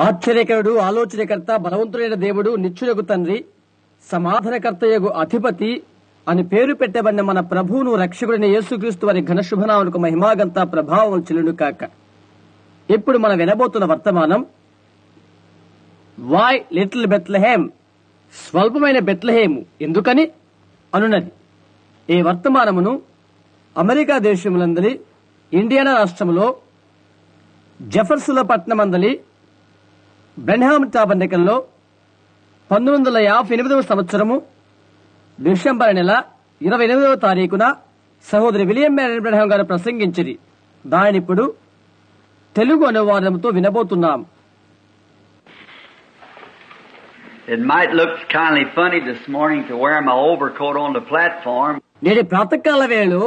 ఆశ్చర్యకరుడు, ఆలోచనకర్త, బలవంతుడైన దేవుడు, నిత్యుడగు తండ్రి, సమాధానకర్తయగు అధిపతి అని పేరు పెట్టబడిన మన ప్రభువును రక్షకుడైన యేసుక్రీస్తు వారి ఘనశుభనామమునకు మహిమాగంతా ప్రభావం చెల్లును కాక. ఇప్పుడు మనం వినబోతున్న వర్తమానం వై లిటిల్ బెత్లెహేమ్, స్వల్పమైన బెత్లెహేము ఎందుకని అనున్నది. ఈ వర్తమానమును అమెరికా దేశములందలి ఇండియానా రాష్ట్రములో జెఫర్సన్ పట్టణమందలి బ్రెన్హామ్ టాబర్నకల్లో 1958వ సంవత్సరము డిసెంబర్ నెల 28వ తారీఖున సహోదరి విలియం మ్యారీ బ్రెన్హామ్ గారు ప్రసంగించింది. దానిప్పుడు Telugu అనువాదంతో వినబోతున్నాం. It might look kind of funny this morning to wear my overcoat on the platform. నేటి ప్రాతకాల వేళలో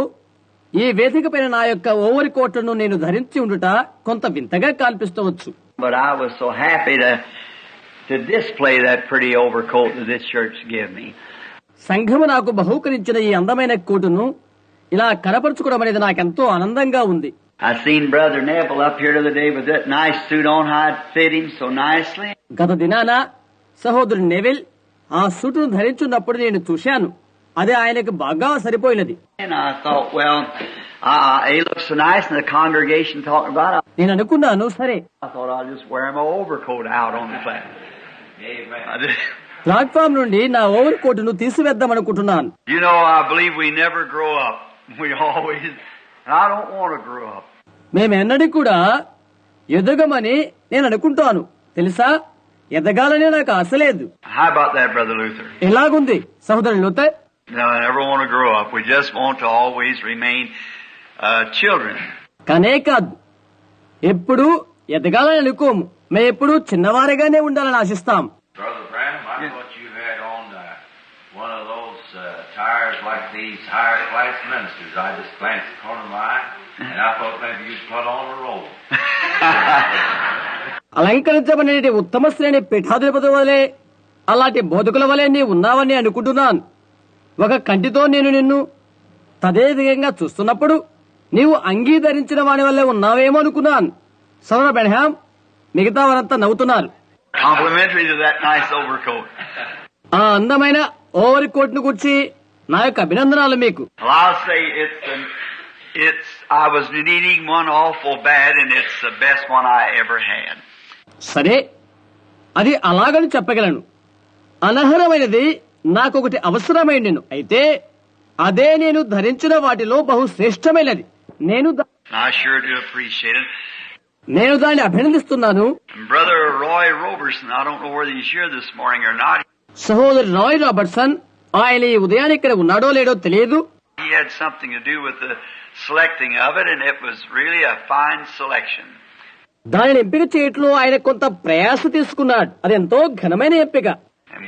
ఈ వేదిక పైన నా యొక్క ఓవర్ కోట్ను నేను ధరించి ఉండుట కొంత వింతగా కనిపిస్తవచ్చు. But I was so happy to display that pretty overcoat that this church gave me. సంఘము నాకు బహూకరించిన ఈ అందమైన కోటును ఇలా కనపరుచుకోవడం అనేది నాకెంతో ఆనందంగా ఉంది. I seen Brother Neville up here the other day with that nice suit on, how it fit him so nicely. గత దినాన సహోదరు నెవిల్ ఆ సూటును ధరించున్నప్పుడు నేను చూశాను. అదే ఆయనకు బాగా సరిపోయినది. And I thought, well, he looks so nice in the congregation talking about it. నేను అనుకున్నాను, సరే I thought I'll just wear my overcoat out on the platform. Amen. Platform నుండి నా ఓవర్ కోటును తీసివేద్దాం అనుకుంటున్నాను. You know, I believe we never grow up. We always, and I don't want to grow up. మేమెన్నడూ కూడా ఎదగమని నేను అనుకుంటాను. తెలుసా, ఎదగాలనే నాకు ఆశ లేదు. How about that, Brother Luther? ఎలాగుంది సహోదరు Luther? No, I never want to grow up. We just want to always remain children. కానే కాదు, ఎప్పుడు ఎదగాలని అనుకోము. మేము ఎప్పుడు చిన్నవారిగానే ఉండాలని ఆశిస్తాం. Brother Branham, I thought you had on one of those tires like these higher class ministers. I just glanced at the corner of my eye, and I thought maybe you'd put on a robe. అలంకరించబడిన ఉత్తమ శ్రేణి పీఠాధిపతుల వలె, అలాంటి బోధకుల వలె నీ ఉన్నావని అనుకుంటున్నాను. ఒక కంటితో నేను నిన్ను తదేవిధంగా చూస్తున్నప్పుడు నీవు అంగీకరించిన వాని వల్లే ఉన్నావేమో అనుకున్నాను. సోదర బ్రెన్హామ్, మిగతా వారంతా నవ్వుతున్నారు. Complimentary to that nice overcoat. ఆ అందమైన ఓవర్ కోట్ ను గురించి నా యొక్క అభినందనాలు మీకు. Well, I'll say I was needing one awful bad, and it's the best one I ever had. సరే, అది అలాగని చెప్పగలను. అనర్హమైనది నాకొకటి అవసరమైనను, అయితే అదే నేను ధరించిన వాటిలో బహు శ్రేష్టమైనది. I sure do appreciate it. నేను దాన్ని అభినందిస్తున్నాను. Brother Roy Robertson, I don't know whether he's here this morning or not. సహోదరు రాయ్ రాబర్ట్సన్, ఆయన ఈ ఉదయాన్ని ఇక్కడ ఉన్నాడో లేడో తెలియదు. He had something to do with the selecting of it, and it was really a fine selection. దానిని ఎంపిక చేయట్లో ఆయన కొంత ప్రయాస తీసుకున్నాడు. అది ఎంతో ఘనమైన ఎంపిక. And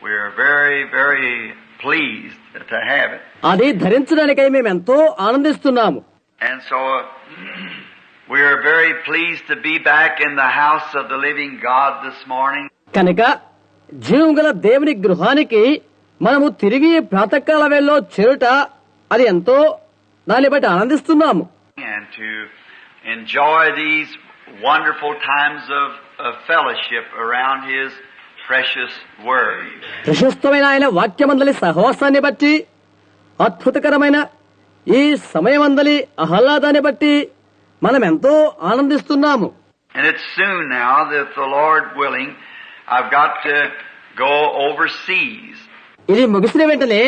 we're very, very pleased to have it. అది ధరించడానికై మేము ఎంతో ఆనందిస్తున్నాము. And so we are very pleased to be back in the house of the living God this morning. కనుక జీవం గల దేవుని గృహానికి మనము తిరిగి ప్రాతకాల వేళలో చేరుట, అది ఎంతో దాన్ని బట్టి ఆనందిస్తున్నాము. And to enjoy these wonderful times of fellowship around His precious Word. ప్రశస్తమైన ఆయన వాక్యమందలి సహవాసాన్ని బట్టి, అద్భుతకరమైన ఈ సమయమందలి ఆహ్లాదాన్ని బట్టి మనం ఎంతో ఆనందిస్తున్నాము. And it's soon now that the Lord willing, I've got to go overseas. ఇది ముగిసిన వెంటనే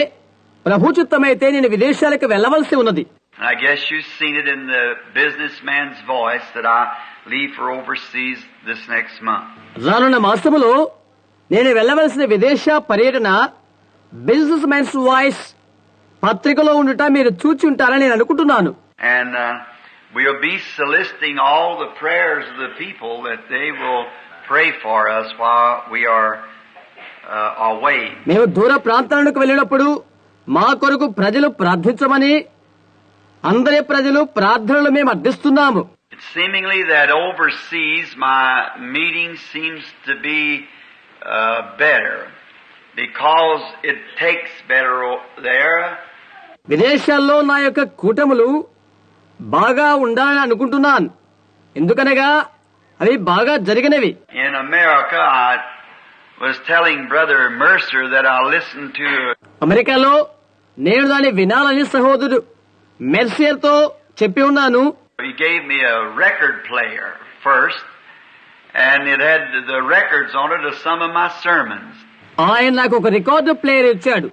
ప్రభు చిత్తమైతే నేను విదేశాలకు వెళ్లవలసి ఉన్నది. I guess you've seen it in the businessman's voice that I leave for overseas this next month. రానున్న మాసములో నేను వెళ్లవలసిన విదేశ పర్యటన బిజినెస్ మ్యాన్స్ వాయిస్ పత్రికలో ఉండుట మీరు చూచి ఉంటారని నేను అనుకుంటున్నాను. And we'll be soliciting all the prayers of the people that they will pray for us while we are away. మేము దూర ప్రాంతాలకు వెళ్ళినప్పుడు మా కొరకు ప్రజలు ప్రార్థించమని అందరి ప్రజలు ప్రార్థనలు మేము అర్థిస్తున్నాము. It's seemingly that overseas my meeting seems to be better because it takes better there. విదేశాల్లో నా యొక్క కూటములు బాగా ఉండాలని అనుకుంటున్నాను. ఎందుకనగా అవి బాగా జరిగినవి. In America, I was telling Brother Mercer that I listened to అమెరికాలో నేను దాన్ని వినాలని సహోదరుడు మెర్సియర్ తో చెప్పి ఉన్నాను. he gave me a record player first, and it had the records on it of some of my sermons. ఆయన నాకు ఒక రికార్డు ప్లేయర్ ఇచ్చాడు.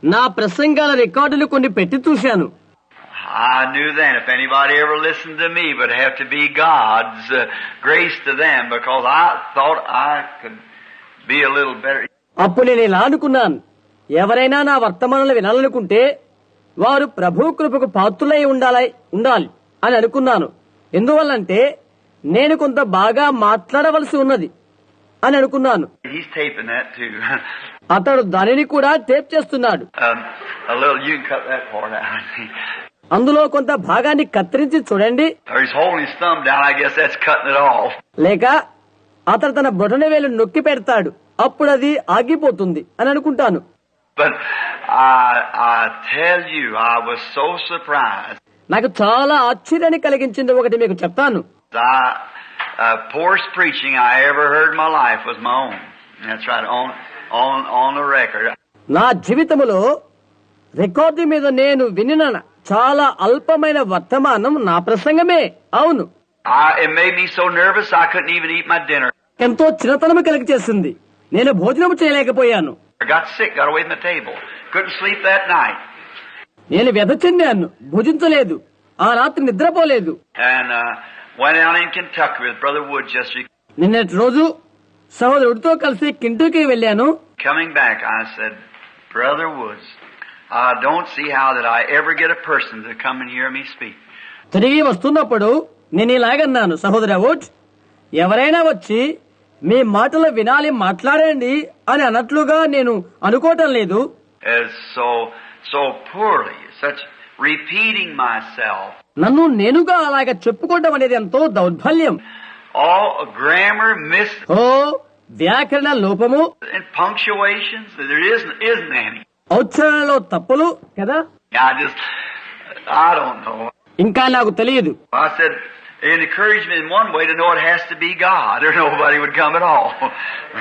నా ప్రసంగాల రికార్డులు కొన్ని పెట్టి చూశాను. I knew then if anybody ever listened to me, it would have to be God's grace to them, because I thought I could be a little better. అప్పుడు నేను ఇలా అనుకున్నాను, ఎవరైనా నా వర్తమానాలు వినాలనుకుంటే వారు ప్రభు కృపకు పాత్రులై ఉండాలి అని అనుకున్నాను. ఎందువల్లంటే నేను కొంత బాగా మాట్లాడవలసి ఉన్నది అని అనుకున్నాను. He's taping that too. అతడు దానిని కూడా టేప్ చేస్తున్నాడు. A little, you can cut that part out. అందులో కొంత భాగాన్ని కత్తిరించి చూడండి. Or he's holding his thumb down, I guess that's cutting it off. లేక అతడు తన బొటన వేలు నొక్కి పెడతాడు, అప్పుడు అది ఆగిపోతుంది అని అనుకుంటాను. But I tell you, I was so surprised. నాకు చాలా ఆశ్చర్యాన్ని కలిగించింది ఒకటి మీకు చెప్తాను. Poorest preaching I ever heard in my life was my own. That's right, on the record. నా జీవితంలో రికార్డు మీద నేను వినిన చాలా అల్పమైన వర్తమానం నా ప్రసంగమే. అవును, It made me so nervous I couldn't even eat my dinner. ఎంతో చిన్నతనము కలిగి చేసింది. నేను భోజనం చేయలేకపోయాను. I got sick, got away from the table. Couldn't sleep that night. నేను వ్యధ చెందాను, భుజించలేదు, ఆ రాత్రి నిద్రపోలేదు. And went out in Kentucky with Brother Wood just నిన్నటి రోజు సహోదరుడితో కలిసి కింటూకి వెళ్ళాను. coming back. I said, Brother Woods, I don't see how that I ever get a person to come and hear me speak. తిరిగి వస్తున్నప్పుడు నేను ఇలాగన్నాను, సహోదర would, ఎవరైనా వచ్చి మీ మాటలు వినాలి, మాట్లాడండి అని అన్నట్లుగా నేను అనుకోవటం లేదు. So poorly, such repeating myself. నన్ను నేనుగా అలాగ చెప్పుకోవడం అనేది ఎంతో దౌర్బల్యం. All grammar miss ఓ వ్యాకరణ లోపము, and punctuations. There isn't any. ఔచ్చారణలో తప్పులు కదా. I don't know. ఇంకా నాకు తెలియదు. I said, it encouraged me in one way to know it has to be God, or nobody would come at all.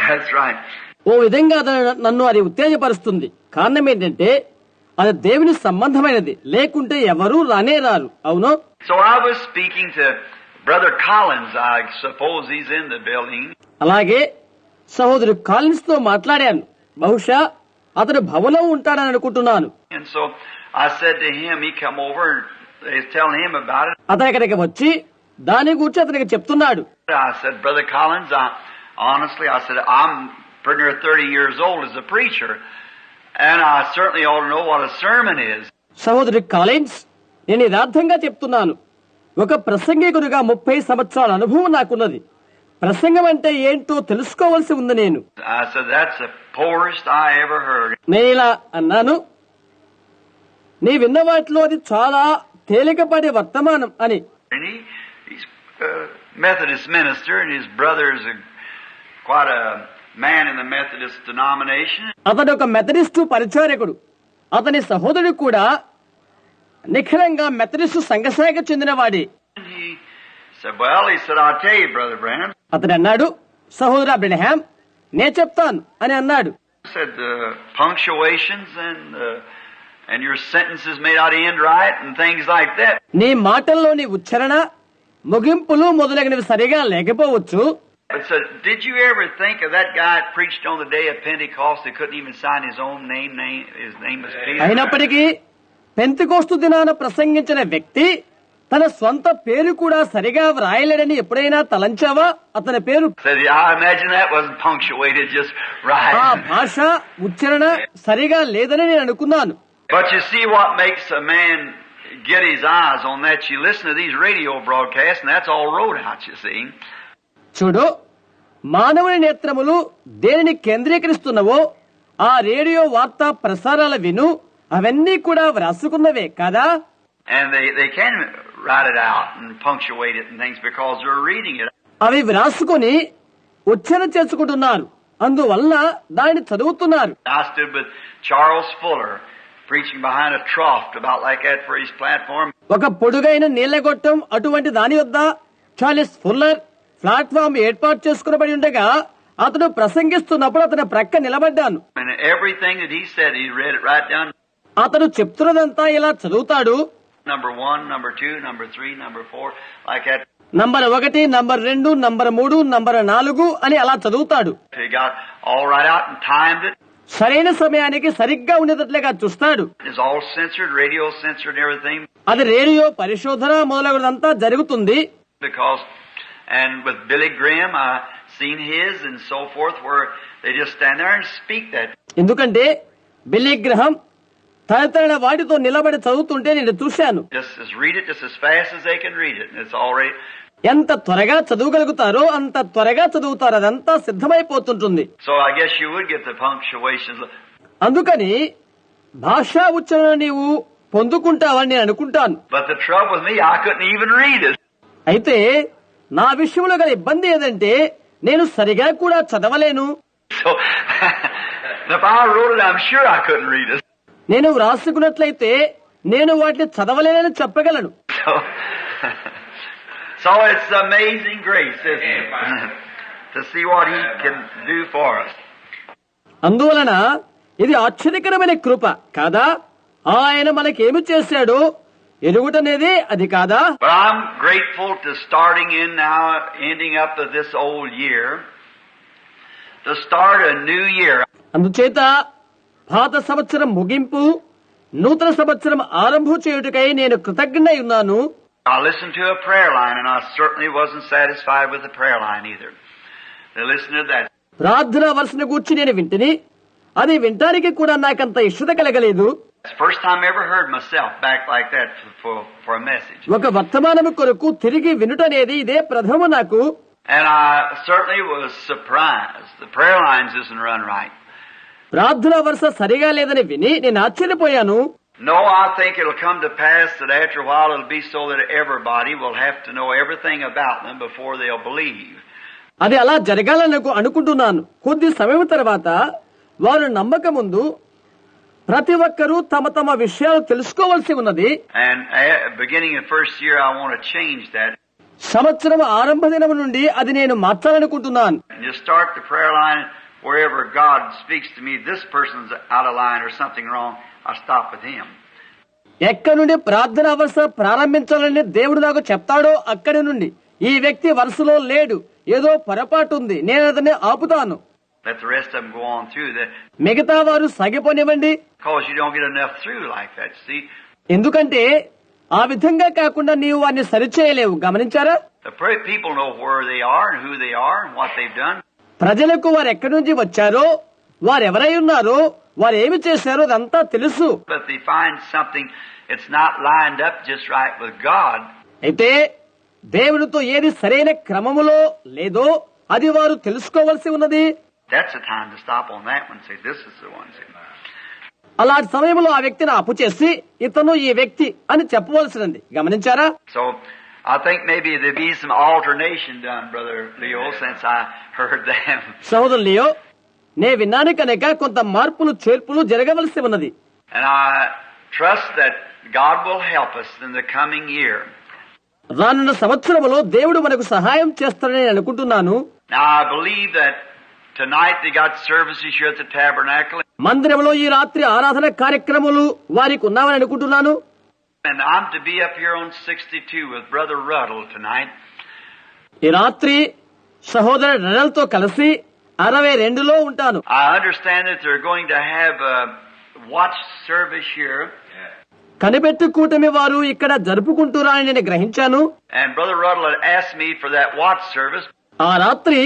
That's right. ఓ విధంగా నన్ను అది ఉత్తేజపరుస్తుంది. కారణం ఏంటంటే అది దేవుని సంబంధమైనది, లేకుంటే ఎవరూ రానే రారు. అవును. So I was speaking to Brother Collins. I suppose he's in the building. అలాగే సహోదరు కాలిన్స్ తో మాట్లాడాను. బహుశా అతడు భవనం ఉంటాడని అనుకుంటున్నాను. And so I said to him, he come over and they was telling him about it. అతను ఇక్కడికి వచ్చి దాని గురించి అతనికి చెప్తున్నాడు. I said, Brother Collins, honestly, I said, I'm pretty near 30 years old as a preacher, and I certainly ought to know what a sermon is. సహోదరు Collins, నేను యథార్థంగా చెప్తున్నాను, ఒక ప్రసంగికుడిగా 30 సంవత్సరాల అనుభవం నాకున్నది. ప్రసంగం అంటే ఏంటో తెలుసుకోవాల్సి ఉంది నేను. I said, that's the poorest I ever heard. నేను ఇలా అన్నాను, నీ విన్న వాటిలో అది చాలా తేలికపడే వర్తమానం అని. And he's a Methodist minister, and his brother is quite a man in the Methodist denomination. అతడు ఒక మెథడిస్టు పరిచారకుడు. అతని సహోదరుడు కూడా నిఖరంగా Methodist సంఘశాఖ చెందినవాడే. And he said, well, I'll tell you, Brother Branham. అతడు అన్నాడు, సహోదరు అబ్రహం, నే చెప్తాను అని అన్నాడు. He said the punctuations and your sentences may not end right and things like that. నీ మాటల్లోని ఉచ్చారణ, ముగింపులు మొదలగినవి సరిగా లేకపోవచ్చు. But so, did you ever think of that guy that preached on the day of Pentecost that couldn't even sign his own name? His name was Peter. అయినప్పటికీ Pentecost దినాన ప్రసంగించిన వ్యక్తి తన స్వంత పేరు కూడా సరిగా వ్రాయలేడని ఎప్పుడైనా తలంచావా? అతని పేరు, I imagine that wasn't punctuated just right. ఆ భాష ఉచ్చారణ సరిగా లేదని నేను అనుకున్నాను. But you see what makes a man get his eyes on that? You listen to these radio broadcasts, and that's all wrote out, you see. చూడు, మానవుని నేత్రములు దేనిని కేంద్రీకరిస్తున్నవో ఆ రేడియో వార్తా ప్రసారాల విను, అవన్నీ కూడా వ్రాసుకున్నవే కదా. And they can write it out and punctuate it and things because they're reading it. అవి వ్రాసుకుని ఉచ్చారణ చేసుకుంటున్నారు, అందువల్ల దానిని చదువుతున్నారు. I stood with Charles Fuller preaching behind a trough about like that for his platform. ఒక పొడుగైన నీళ్లగొట్టం అటువంటి దాని వద్ద చార్లెస్ ఫుల్లర్ ప్లాట్ఫామ్ ఏర్పాటు చేసుకునబడి ఉండగా అతను ప్రసంగిస్తున్నప్పుడు అతని ప్రక్క నిలబడ్డాను. And everything that he said, he read it right down. అతను చెప్తున్నదంతా ఇలా చదువుతాడు. Number 1, number 2, number 3, number 4, like that. Number 1, number 2, number 3, number 4 అని అలా చదువుతాడు. He got all right out and timed it. సరైన సమయానికి సరిగ్గా ఉండేటట్లుగా చూస్తాడు. It's all censored, radio censored and everything. అది రేడియో పరిశోధన మొదలగునంతా జరుగుతుంది. Because, and with Billy Graham, I seen his and so forth, where they just stand there and speak that. ఎందుకంటే Billy గ్రహం తదితర వాటితో నిలబడి చదువుతుంటే నేను చూశాను. Just read it just as fast as they can read it. And it's already. ఎంత త్వరగా చదవగలుగుతారో అంత త్వరగా చదువుతారు. అదంతా సిద్ధమైపోతుంటుంది. So I guess you would get the punctuations. అందుకని భాషా ఉచ్చారణ నీవు పొందుకుంటావని నేను అనుకుంటాను. But the trouble with me, I couldn't even read it. అయితే నా విషయంలో గల ఇబ్బంది ఏదంటే నేను సరిగా కూడా చదవలేను. So if I wrote it, I'm sure I couldn't read it. నేను వ్రాసుకున్నట్లయితే నేను వాటిని చదవలేనని చెప్పగలను. So it's amazing grace, isn't it? To see what He can do for us. అందువలన ఇది ఆశ్చర్యకరమైన కృప కాదా? ఆయన మనకేమి చేశాడో ఎరుగుటనేది అది కాదా? But I'm grateful to starting in now, ending up of this old year, to start a new year. అందుచేత పాత సంవత్సరం ముగింపు, నూతన సంవత్సరం ఆరంభం చేయుటకై నేను కృతజ్ఞుడై ఉన్నాను. I listened to a prayer line, and I certainly wasn't satisfied with the prayer line either. To listen to that. ప్రార్థనా వరుసను గూర్చి నేను వింటిని. అది వింటానికి కూడా నాకంత ఇష్టత కలగలేదు. It's the first time I ever heard myself back like that for a message. ఒక వర్తమానము కొరకు తిరిగి వినుటనేది ఇదే ప్రథమ నాకు. And I certainly was surprised. The prayer lines isn't run right. ప్రార్థనా వరుస సరిగా లేదని విని నేను ఆశ్చర్యపోయాను. No, I think it'll come to pass that after a while it'll be so that everybody will have to know everything about them before they'll believe. అది అలా జరగాలని అనుకుంటున్నాను. కొద్ది సమయం తర్వాత వారు నమ్మక ముందు ప్రతి ఒక్కరూ తమ తమ విషయాలు తెలుసుకోవాల్సి ఉన్నది. And beginning the first year, I want to change that. సంవత్సరం ఆరంభ దినం నుండి అది నేను మార్చాలనుకుంటున్నాను. And just start the prayer line wherever God speaks to me. This person's out of line or something wrong. I stop with him. ఎక్కడి నుండి ప్రార్థన వరుస ప్రారంభించాలని దేవుడు నాకు చెప్తాడో అక్కడి నుండి ఈ వ్యక్తి వరుసలో లేడు, ఏదో పొరపాటు ఉంది, నేను అతన్ని ఆపుతాను. Let the rest of them go on through that. మిగతా వారు సాగిపోనివ్వండి. Because you don't get enough through like that, see. ఎందుకంటే ఆ విధంగా కాకుండా నీవు వారిని సరిచేయలేవు. గమనించారా? The people know where they are and who they are and what they've done. ప్రజలకు వారు ఎక్కడి నుంచి వచ్చారో, వారెవరై ఉన్నారో, వారు ఏమి చేశారో అదంతా తెలుసు. But they find something it's not lined up just right with God. అయితే దేవునితో ఏది సరైన క్రమములో లేదో అది వారు తెలుసుకోవలసి ఉన్నది. That's the time to stop on that one and say, this is the one. అలాంటి సమయంలో ఆ వ్యక్తిని అప్పు చేసి ఇతను ఈ వ్యక్తి అని చెప్పవలసినది. గమనించారా? So I think maybe there'd be some alternation done, Brother Leo, since I heard them. సహోదరు లియో, నే విన్నాను కనుక కొంత మార్పులు చేర్పులు జరగవలసి ఉన్నది. And I trust that God will help us in the coming year. రానున్న సంవత్సరంలో దేవుడు మనకు సహాయం చేస్తాడని నేను అనుకుంటున్నాను. Now I believe that tonight they got services here at the tabernacle. మందిరంలో ఈ రాత్రి ఆరాధన కార్యక్రమాలు వారికి ఉన్నామని అనుకుంటున్నాను. And I'm to be up here on 62 with Brother Ruddle tonight. ఈ రాత్రి సహోదర రడల్తో కలిసి 62లో ఉంటాను. I understand that they're going to have a watch service here. కనిపెట్టు కూటమి వారు ఇక్కడ జరుపుకుంటురా అని నేను గ్రహించాను. And Brother Ruddle had asked me for that watch service. ఆ రాత్రి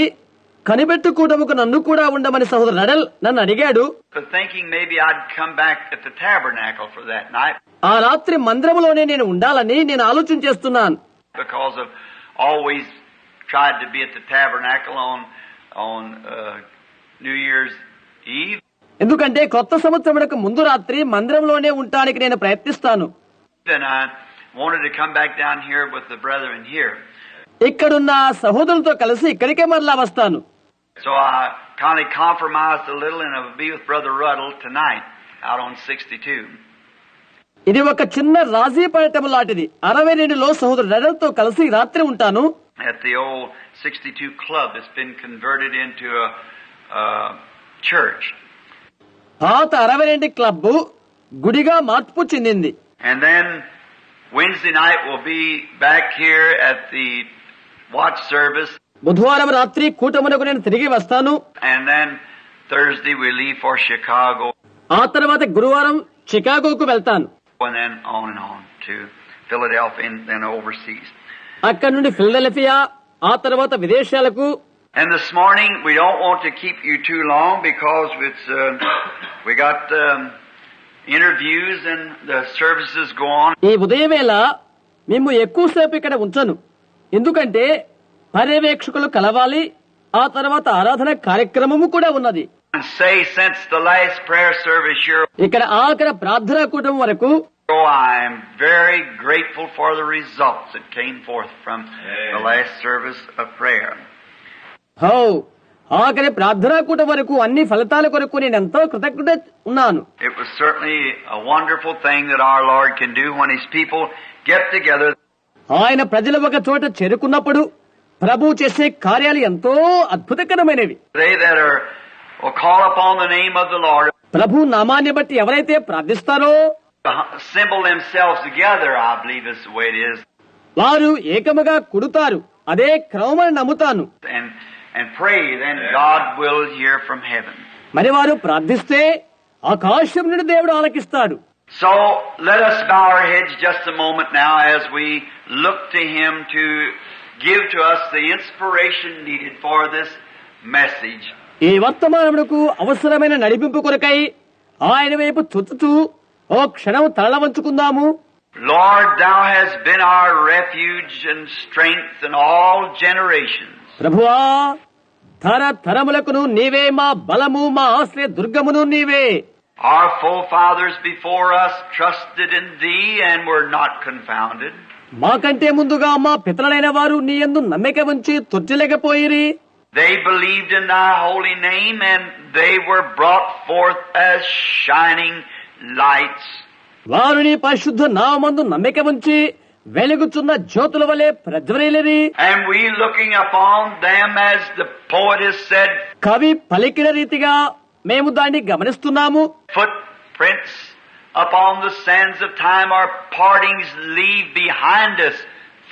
కనిపెట్టు కూటముకు నన్ను కూడా ఉండమని సహోదరు రడల్ నన్ను అడిగాడు. But thinking maybe I'd come back at the tabernacle for that night. ఆ రాత్రి మందిరములోనే నేను ఉండాలని నేను ఆలోచన చేస్తున్నాను. Because of always tried to be at the tabernacle on New Year's Eve. ఎందుకంటే కొత్త సంవత్సరమునకు ముందు రాత్రి మందిరంలోనే ఉండడానికి నేను ప్రయత్నిస్తాను. Then I wanted to come back down here with the brethren here. ఇక్కడున్న సహోదరులతో కలిసి ఇక్కడికే మరలా వస్తాను. So I kind of compromised a little and I'll be with Brother Ruddle tonight out on 62. ఇది ఒక చిన్న రాజీ పడటం లాంటిది. 62లో సహోదరు రడల్తో కలిసి రాత్రి ఉంటాను. At the old 62 club that's been converted into a church. పాత 62 క్లబ్బు గుడిగా మార్పు చెందింది. And then Wednesday night we'll be back here at the watch service. బుధవారం రాత్రి కూటమునకు నేను తిరిగి వస్తాను. And then Thursday we leave for Chicago. ఆ తర్వాత గురువారం చికాగోకు వెళ్తాను. And then on to Philadelphia and then overseas. అక్కడి నుండి ఫిలడెల్ఫియా, ఆ తర్వాత విదేశాలకు. And this morning we don't want to keep you too long because it's we got interviews and the services go on. ఈ ఉదయవేళ మేము ఎక్కువసేపు ఇక్కడ ఉంచను, ఎందుకంటే పర్యవేక్షకులు కలవాలి, ఆ తర్వాత ఆరాధన కార్యక్రమము కూడా ఉన్నది. And say since the last prayer service here, ఇక్కడ ఆఖరి ప్రార్థనా కూటం వరకు I am very grateful for the results that came forth from the last service of prayer. ఆఖరి ప్రార్థనా కూటం వరకు అన్ని ఫలితాల కొరకు నేను ఎంతో కృతజ్ఞత ఉన్నాను. It was certainly a wonderful thing that our Lord can do when His people get together. ఆయన ప్రజలు ఒక చోట చేరుకున్నప్పుడు ప్రభు చేసే కార్యాలు ఎంతో అద్భుతకరమైనవి. They that will call upon the name of the Lord, ప్రభు నామాన్ని బట్టి ఎవరైతే ప్రార్థిస్తారో assemble themselves together, I believe is the way it is, వారు ఏకముగా కుడుతారు, అదే క్రమమని నమ్ముతాను. and pray, then God will hear from heaven. మరి వారు ప్రార్థిస్తే ఆకాశం నుండి దేవుడు ఆలకిస్తాడు. So let us bow our heads just a moment now as we look to Him to give to us the inspiration needed for this message. ఈ వర్తమానమునకు అవసరమైన నడిపింపు కొరకై ఆయన వైపు చూచుతూ ఓ క్షణం తల వంచుకుందాము. Lord, Thou hast been our refuge and strength in all generations. ప్రభువా, తరములకును నీవే మా బలము, మా ఆశ్రయ దుర్గమును నీవే. Our forefathers before us trusted in Thee and were not confounded. మాకంటే ముందుగా మా పితరులైన వారు నీ యందు నమ్మిక ఉంచి తొట్టిలేకపోయిరి. They believed in Thy holy name and they were brought forth as shining lights. వారు నీ పరిశుద్ధ నామమందు నమ్మిక ఉంచి వెలుగుచున్న జ్యోతుల వలె ప్రజ్వరిల్లిరి. And we looking upon them, as the poet has said, కవి పలికిన రీతిగా మేము దాన్ని గమనిస్తున్నాము. footprints upon the sands of time, our partings leave behind us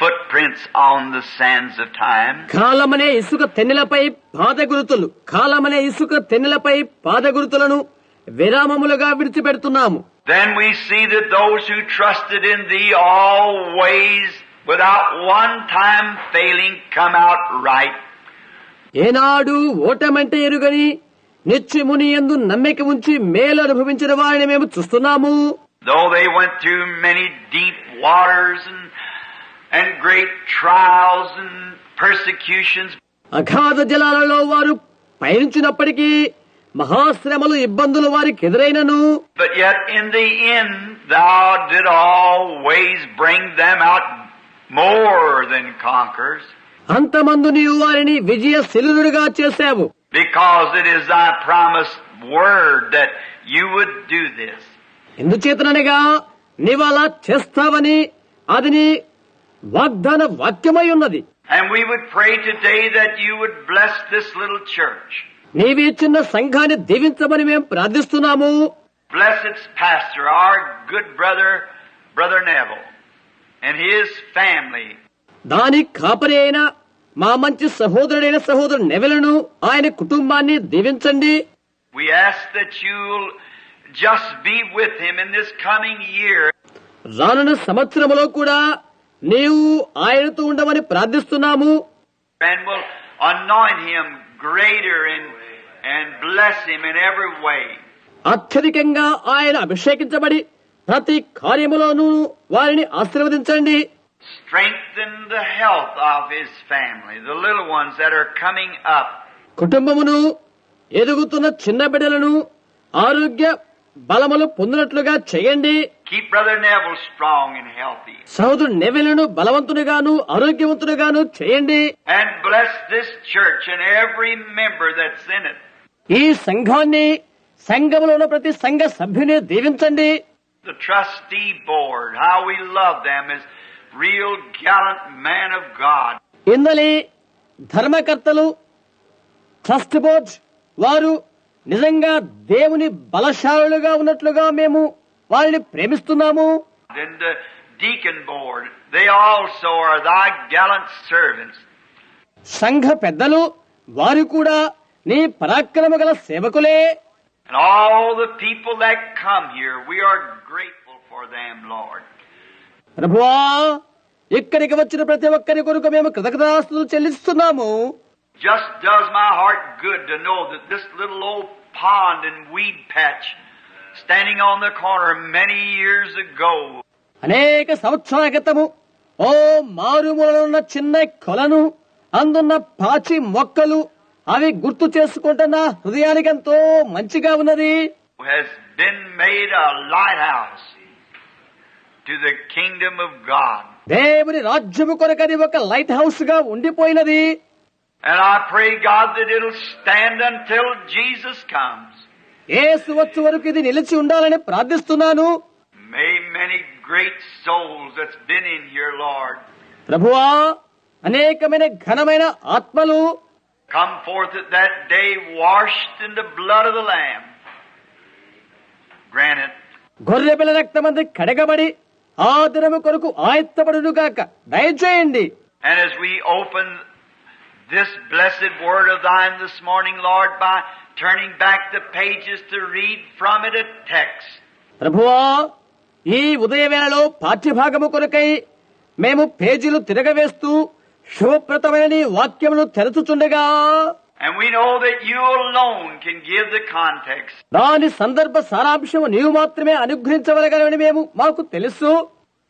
footprints on the sands of time. కాలమనే ఇసుక తెన్నెలపై పాదగురుతులు, కాలమనే ఇసుక తెన్నెలపై పాదగురుతులను విరామములుగా విడిచిపెడుతున్నాము. Then we see that those who trusted in Thee always, without one time failing, come out right. ఏనాడు ఓటమంటే ఎరుగని నిత్యముని యందు నమ్మిక ఉంచి మేలు అనుభవించిన వారిని మేము చూస్తున్నాము. Though they went through many deep waters and great trials and persecutions, అగాధ జలాలలో వారు పయనించినప్పటికీ మహాశ్రమలు, ఇబ్బందులు వారికి ఎదురైనను, but yet in the end Thou did always bring them out more than conquerors. అంతమందు నీవు వారిని విజయశీలుడుగా చేశావు. Because it is Thy promised word that You would do this. ఎందుచేతనగా నీవలా చేస్తావని అది నీ వాగ్దాన వాక్యమై ఉన్నది. And we would pray today that You would bless this little church. నీవి చిన్న సంఘాన్ని దీవించమని మేము ప్రార్థిస్తున్నాము. Bless its pastor, our good brother, Brother Neville, and his family. దాని కాపరి అయిన మా మంచి సహోదరుడైన సహోదరు నెవెలను, ఆయన కుటుంబాన్ని దీవించండి. We ask that You'll just be with him in this coming year. రానున్న సంవత్సరములో కూడా నీవు ఆయనతో ఉండమని ప్రార్థిస్తున్నాము. And will anoint him greater and bless him in every way. అత్యధికంగా ఆయన అభిషేకించబడి ప్రతి కార్యములోనూ వారిని ఆశీర్వదించండి. Strengthen the health of his family, the little ones that are coming up. కుటుంబమును, ఎదుగుతున్న చిన్న బిడ్డలను ఆరోగ్య బలములు పొందినట్లుగా చేయండి. Keep Brother Neville strong and healthy. సహోదరు నెవెలును బలవంతునిగాను ఆరోగ్యవంతునిగాను చేయండి. And bless this church and every member that's in it. ఈ సంఘాన్ని, సంఘములో ఉన్న ప్రతి సంఘ సభ్యుని దీవించండి. The trustee board, how we love them as real gallant man of God. ఇందలి ధర్మకర్తలు, ట్రస్ట్ బోర్డ్ వారు నిజంగా దేవుని బలశాలులుగా ఉన్నట్లుగా మేము వారిని ప్రేమిస్తున్నాము. Then the deacon board, they also are thy gallant servants. సంఘ పెద్దలు వారు కూడా నీ పరాక్రమ గల సేవకులే. And all the people that come here, we are grateful for them, Lord. ప్రభువా, ఇక్కడికి వచ్చిన ప్రతి ఒక్కరి కొరకు మేము కృతజ్ఞతాస్తుతులు చెల్లిస్తున్నాము. Just does my heart good to know that this little old pond and weed patch standing on the corner many years ago, అనేక సంవత్సరాల క్రితము ఓ మారుమూలలో ఉన్న చిన్న కొలను, అందున్న పాచి మొక్కలు అవి గుర్తు చేసుకుంటున్న హృదయానికి ఎంతో మంచిగా ఉన్నది. has been made a lighthouse to the kingdom of God. దేవుని రాజ్యము కొరకది ఒక లైట్ హౌస్ గా ఉండిపోయినది. And I pray, God, that it'll stand until Jesus comes. యేసు వచ్చు వరకు ఇది నిలిచి ఉండాలని ప్రార్థిస్తున్నాను. May many great souls that's been in here, Lord, ప్రభువా, అనేకమైన ఘనమైన ఆత్మలు come forth at that day washed in the blood of the Lamb. Grant it. గొర్రె పిల్ల రక్తమంది కడగబడి ఆ దినము కొరకు ఆయత్తపడును గాక దయచేయండి. And as we open this blessed word of thine this morning, Lord, by turning back the pages to read from it a text, ప్రభువా, ఈ ఉదయవేళలో పాఠ్యభాగము కొరకై మేము పేజీలు తిరగవేస్తూ శుభప్రదమైన నీ వాక్యమును తెరచుచుండగా, and we know that you alone can give the context. దాని సందర్భ సారాంశము నీవు మాత్రమే అనుగ్రహించవలగలవని మాకు తెలుసు.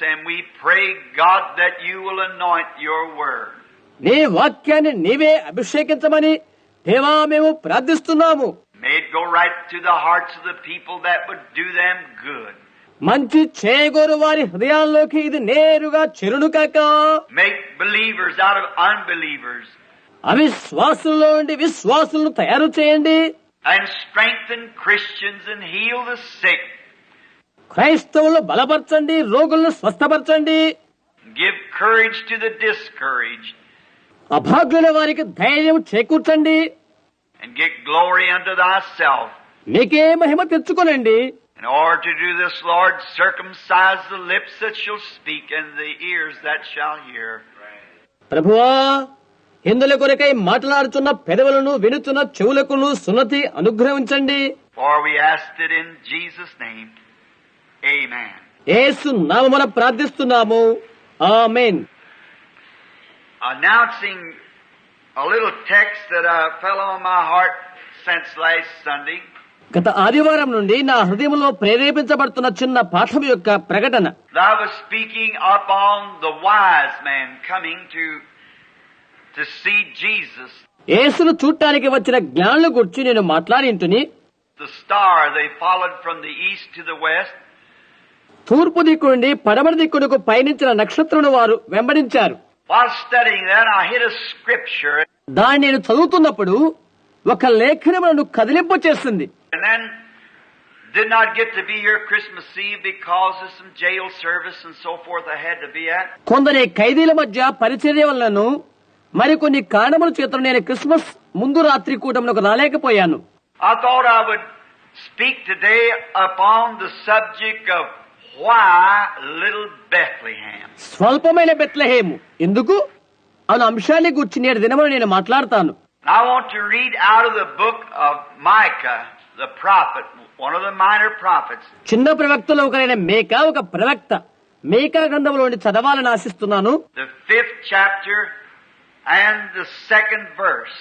And we pray, God, that you will anoint your word. నీ వాక్యాన్ని నీవే అభిషేకించమని దేవా మేము ప్రార్థిస్తున్నాము. May it go right to the hearts of the people that would do them good. మంచి చేయగోరు వారి హృదయాల్లోకి ఇది నేరుగా చెరును కాక, Make believers out of unbelievers. అవిశ్వాసుల్లో నుండి విశ్వాసులను తయారు చేయండి. And strengthen Christians and heal the sick. క్రైస్తవులను బలపరచండి, రోగులను స్వస్థపరచండి. Give courage to the discouraged. అభాగ్యుల వారికి ధైర్యం చేకూర్చండి. And get glory unto thyself. నీకే మహిమ తెచ్చుకోనండి. In order to do this, Lord, circumcise the lips that shall speak and the ears that shall hear. ప్రభువా, హిందుల కొరకై మాట్లాడుచున్న పెదవులను వినుచున్న చెవులకును సున్నతి అనుగ్రహించండి. For we asked it in Jesus' name. Amen. యేసు నామమున ప్రార్థిస్తున్నాము. ఆమేన్. Announcing a little text that fell on my heart since last Sunday. గత ఆదివారం నుండి నా హృదయంలో ప్రేరేపించబడుతున్న చిన్న పాఠం యొక్క ప్రకటన. I was speaking upon the wise man coming to see Jesus. యేసును చూడటానికి వచ్చిన జ్ఞానుల గురించి నేను మాట్లాడింటుని. The star they followed from the east to the west. తూర్పు దిక్కు నుండి పడమటి దిక్కునకు పయనించిన నక్షత్రమును వారు వెంబడించారు. While studying that, I hit a scripture. దాన్ని నేను చదువుతున్నప్పుడు ఒక లేఖనము నన్ను కదిలింపు చేసింది. And then did not get to be here Christmas Eve because of some jail service and so forth I had to be at. కొందరి ఖైదీల మధ్య పరిచర్య వలనను మరికొన్ని కారణముల చేత నేను క్రిస్మస్ ముందు రాత్రి కూటమునకు రాలేకపోయాను. I thought I would speak today upon the subject of why little Bethlehem. స్వల్పమైన బెత్లెహేము ఎందుకు అనే అంశాన్ని గురించి నేడు దినమున నేను మాట్లాడతాను. I want to read out of the book of Micah, the prophet, one of the minor prophets. చిన్న ప్రవక్తలో ఒకరైన మేకా, ఒక ప్రవక్త మేకా గ్రంథంలోని చదవాలని ఆశిస్తున్నాను. The 5th chapter and the 2nd verse.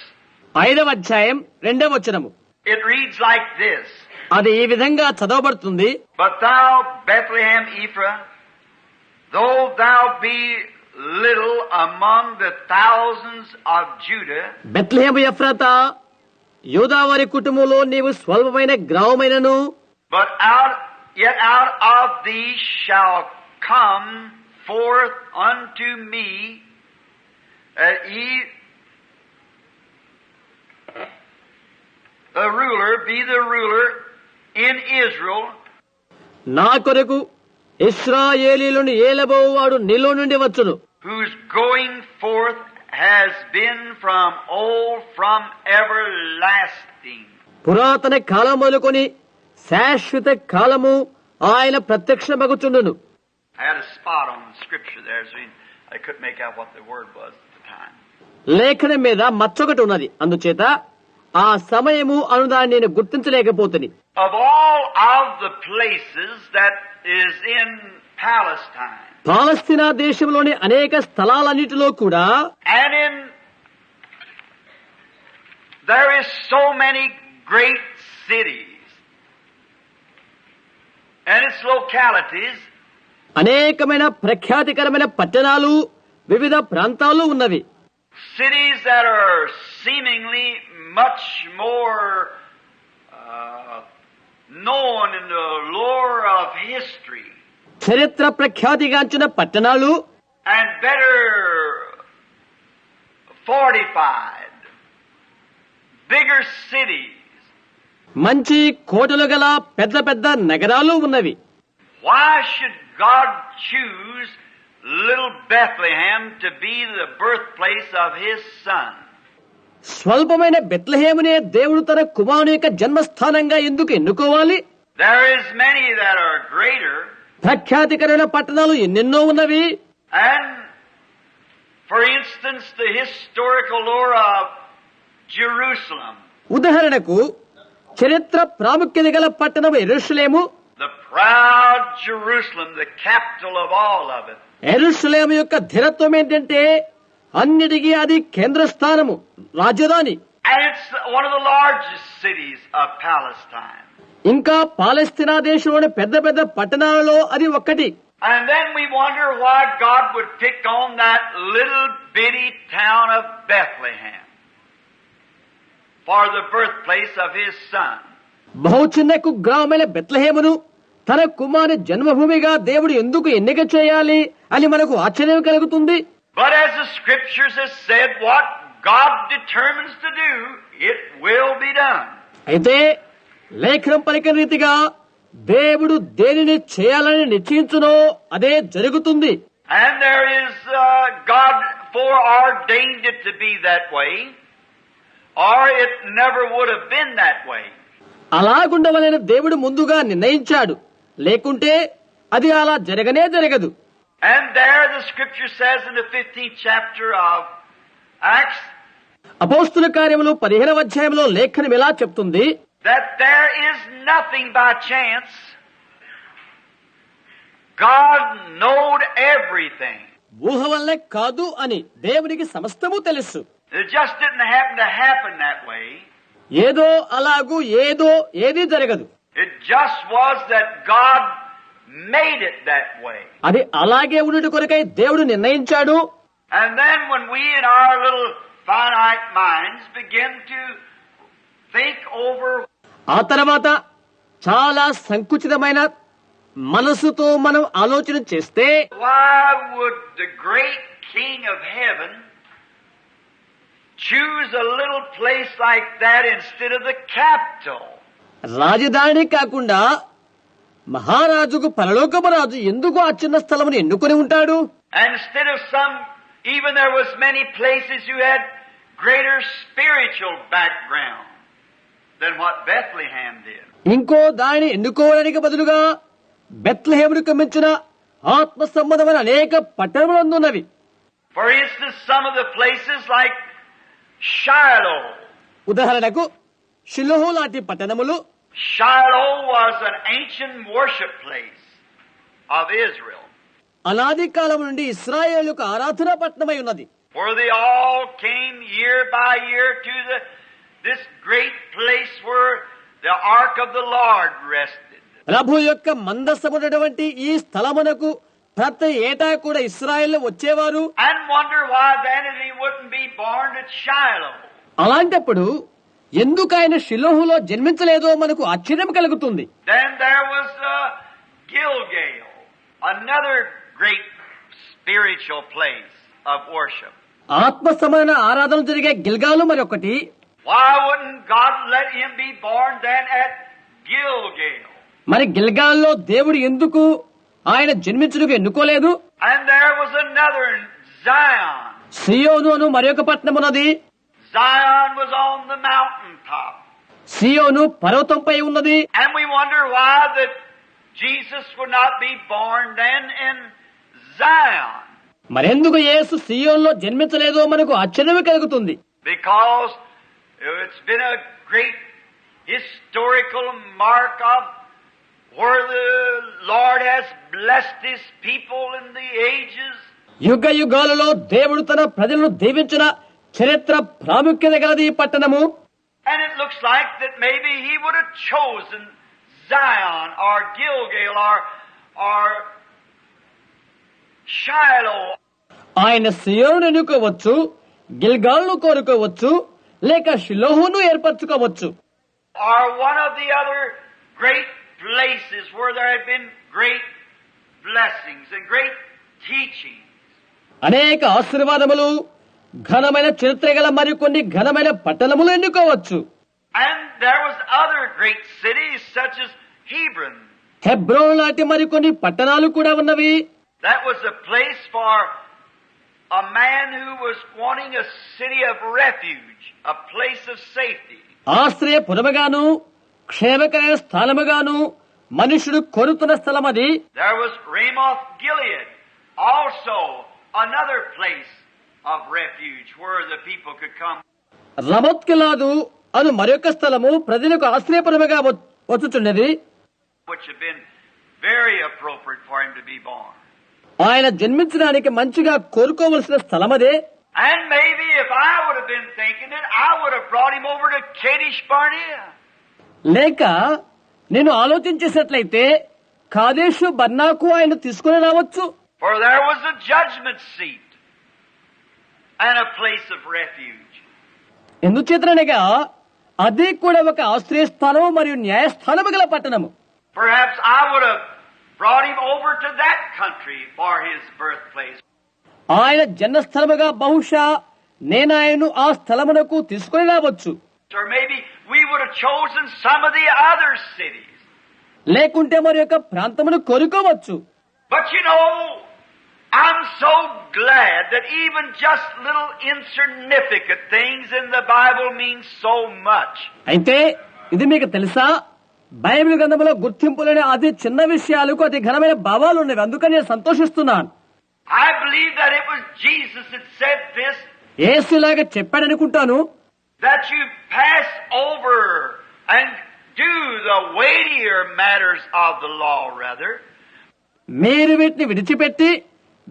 5వ అధ్యాయం 2వ వచనము. It reads like this. అది ఈ విధంగా చదవబడుతుంది. But thou, Bethlehem Ephraim, though thou be little among the thousands of Judah, Bethlehem Ephrathah, యూదావారి కుటుంబంలో నీవు స్వల్పమైన గ్రామమైనను, but yet out of thee shall come forth unto me the ruler, be the ruler in Israel, నా కొరకు ఇశ్రాయేలీయులను ఏలబోవాడు నీలో నుండి వచ్చును. whose going forth has been from old, from everlasting. పురాతన కాలం మొదలుకొని శాశ్వత కాలము ఆయన ప్రత్యక్షమగుచుండును. I had a spot on the scripture there, so I couldn't make out what the word was at the time. లేఖనం మీద మచ్చొకటి ఉన్నది, అందుచేత ఆ సమయము అనుదాన్ని నేను గుర్తించలేకపోతుంది. Of all of the places that is in Palestine, పాలస్తీనా దేశంలోని అనేక స్థలాలన్నిటిలో కూడా and there is so many great cities and its localities, అనేకమైన ప్రఖ్యాతికరమైన పట్టణాలు వివిధ ప్రాంతాలు ఉన్నవి. cities that are seemingly much more known in the lore of history చరిత్ర ప్రఖ్యాతిగాంచిన పట్టణాలు and better fortified, bigger cities. మంచి కోటలు గల పెద్ద పెద్ద నగరాలు ఉన్నవి. Why should God choose little Bethlehem to be the birthplace of His Son? స్వల్పమైన బెత్లెహేమునే దేవుడు తన కుమారుని యొక్క జన్మస్థానంగా ఎందుకు ఎన్నుకోవాలి? There is many that are greater, ప్రఖ్యాతికరమైన పట్టణాలు ఎన్నెన్నో ఉన్నవి. and for instance, the historical lore of Jerusalem, ఉదాహరణకు చరిత్ర ప్రాముఖ్యత గల పట్టణం యెరూషలేము. the proud Jerusalem, the capital of all of it. యెరూషలేము యొక్క ధీరత్వం ఏంటంటే అన్నిటికీ అది కేంద్రస్థానము, రాజధాని. And it's one of the largest cities of Palestine. ఇంకా పాలస్తీనా దేశంలోని పెద్ద పెద్ద పట్టణాలలో అది ఒక్కటి. And then we wonder why God would pick on that little bitty town of Bethlehem for the birthplace of His Son. బహు చిన్న కుగ్రామమైన బెత్లెహేమును తన కుమారుని జన్మభూమిగా దేవుడు ఎందుకు ఎన్నిక చేయాలి అని మనకు ఆశ్చర్యం కలుగుతుంది. But as the Scriptures have said, what God determines to do, it will be done. అయితే లేఖనం పలికిన రీతిగా దేవుడు దేనిని చేయాలని నిశ్చయించునో అదే జరుగుతుంది. And there is God foreordained it to be that way, or it never would have been that way. అలాగుండవలని దేవుడు ముందుగా నిర్ణయించాడు, లేకుంటే అది అలా జరగనే జరగదు. And there the Scripture says in the 15th chapter of Acts అపోస్తుల కార్యములు 15వ అధ్యాయంలో లేఖనం ఇలా చెప్తుంది, that there is nothing by chance. God knowed everything. ఊహ వల్లే కాదు అని దేవునికి సమస్తము తెలుసు. It just didn't happen that way. ఏదో అలాగూ ఏదీ జరగదు. It just was that God made it that way. అది అలాగే ఉండుట కొరకై దేవుడు నిర్ణయించాడు. And then when we in our little finite minds begin to think over, ఆ తర్వాత చాలా సంకుచితమైన మనసుతో మనం ఆలోచన చేస్తే why would the great King of Heaven choose a little place like that instead of the capital? రాజధాని కాకుండా మహారాజుకు పరలోకపు రాజు ఎందుకు ఆ చిన్న స్థలమును ఎన్నుకొని ఉంటాడు? And instead of even there was many places who had greater spiritual background than what Bethlehem did. ఇంకో దానిని ఎన్నుకోవడానికి బదులుగా బెత్లెహేముకు మించిన ఆత్మ సంబంధమైన అనేక పట్టణములున్నవి. For instance, some of the places like Shiloh. ఉదాహరణకు షిలోహు లాంటి పట్టణములు. Shiloh was an ancient worship place of Israel, అనాది కాలం నుండి ఇశ్రాయేలుకు ఆరాధనా పట్టణమై ఉన్నది. where they all came year by year to this great place where the ark of the Lord rested. ప్రభు యొక్క మందసమున్నటువంటి ఈ స్థలమునకు ప్రతి ఏటా కూడా ఇశ్రాయేలు వచ్చేవారు. And wonder why then he wouldn't be born at Shiloh. అలాంటప్పుడు ఎందుకు ఆయన షిలోహులో జన్మించలేదో మనకు ఆశ్చర్యం కలుగుతుంది. Then there was Gilgal, another great spiritual place of worship. ఆత్మ సమాన ఆరాధన జరిగే గిల్గాలు మరొకటి. Why wouldn't God let him be born then at Gilgal? మరి గిల్గాల్లో దేవుడు ఎందుకు ఆయన జన్మించుటకు ఎన్నుకోలేదు? And there was another Zion, సియోను అను మరొక పట్టణమున్నది. Zion was on the mountaintop. సియోను పర్వతంపై ఉన్నది. And we wonder why that Jesus would not be born then in Zion. మరెందుకు యేసు సియోన్లో జన్మించలేదో మనకు ఆశ్చర్యమే కలుగుతుంది. Because it's been a great historical mark of where the Lord has blessed His people in the ages. యుగ యుగాలలో దేవుడు తన ప్రజలను దీవించిన చరిత్ర ప్రాముఖ్యత గలది ఈ పట్టణము. And it looks like that maybe He would have chosen Zion or Gilgal or Shiloh. ఆయన సియోను ఎన్నుకోవచ్చు, గిల్గాల్ను కోరుకోవచ్చు, లేక షిలోహును ఏర్పరచుకోవచ్చు. Or one of the other great places where there had been great blessings and great teaching. అనేక ఆశీర్వాదములు, ఘనమైన చరిత్ర గల మరికొన్ని ఘనమైన పట్టణములు ఎన్నుకోవచ్చు. And there was other great cities such as Hebron. Hebron లాంటి మరికొన్ని పట్టణాలు కూడా ఉన్నవి. That was a place for a man who was wanting a city of refuge, a place of safety. ఆశ్రయపురముగాను క్షేమకరమైన స్థలముగాను మనుషుడు కోరుతున్న స్థలం అది. There was Ramoth Gilead, also another place of refuge where the people could come. రమోత్గిలాదు అను మరొక స్థలము ప్రజలకు ఆశ్రయపురముగా వచ్చుచున్నది. Which had been very appropriate for him to be born. ఆయన జన్మించడానికి మంచిగా కోరుకోవలసిన స్థలం అదే. And maybe if I would have been thinking it, I would have brought him over to Kadesh Barnea. లేక నేను ఆలోచించేసినట్లయితే కాదేశు బర్నాకు ఆయన తీసుకుని రావచ్చు. For there was a judgment seat and a place of refuge. ఎందుచేతనగా అది కూడా ఒక ఆశ్రయస్థానము మరియు న్యాయస్థానము గల పట్టణము. Perhaps I would have brought him over to that country for his birthplace. ఆయన జన్మస్థలముగా బహుశా నేనాయను ఆ స్థలమునకు తీసుకుని రావచ్చు. Or maybe we would have chosen some of the other cities. లేకుంటే మరి యొక్క ప్రాంతమును కోరుకోవచ్చు. But you know, I'm so glad that even just little insignificant things in the Bible mean so much. అయితే ఇది మీకు తెలుసా, బైబిల్ గ్రంథంలో గుర్తింపులేని అతి చిన్న విషయాలకు అతి ఘనమైన భావాలు ఉన్నవి. అందుకని నేను సంతోషిస్తున్నాను. I believe that it was Jesus that said this, యేసులాగా చెప్పాడనుకుంటాను. that you pass over and do the weightier matters of the law rather. మీరు వీటిని విడిచిపెట్టి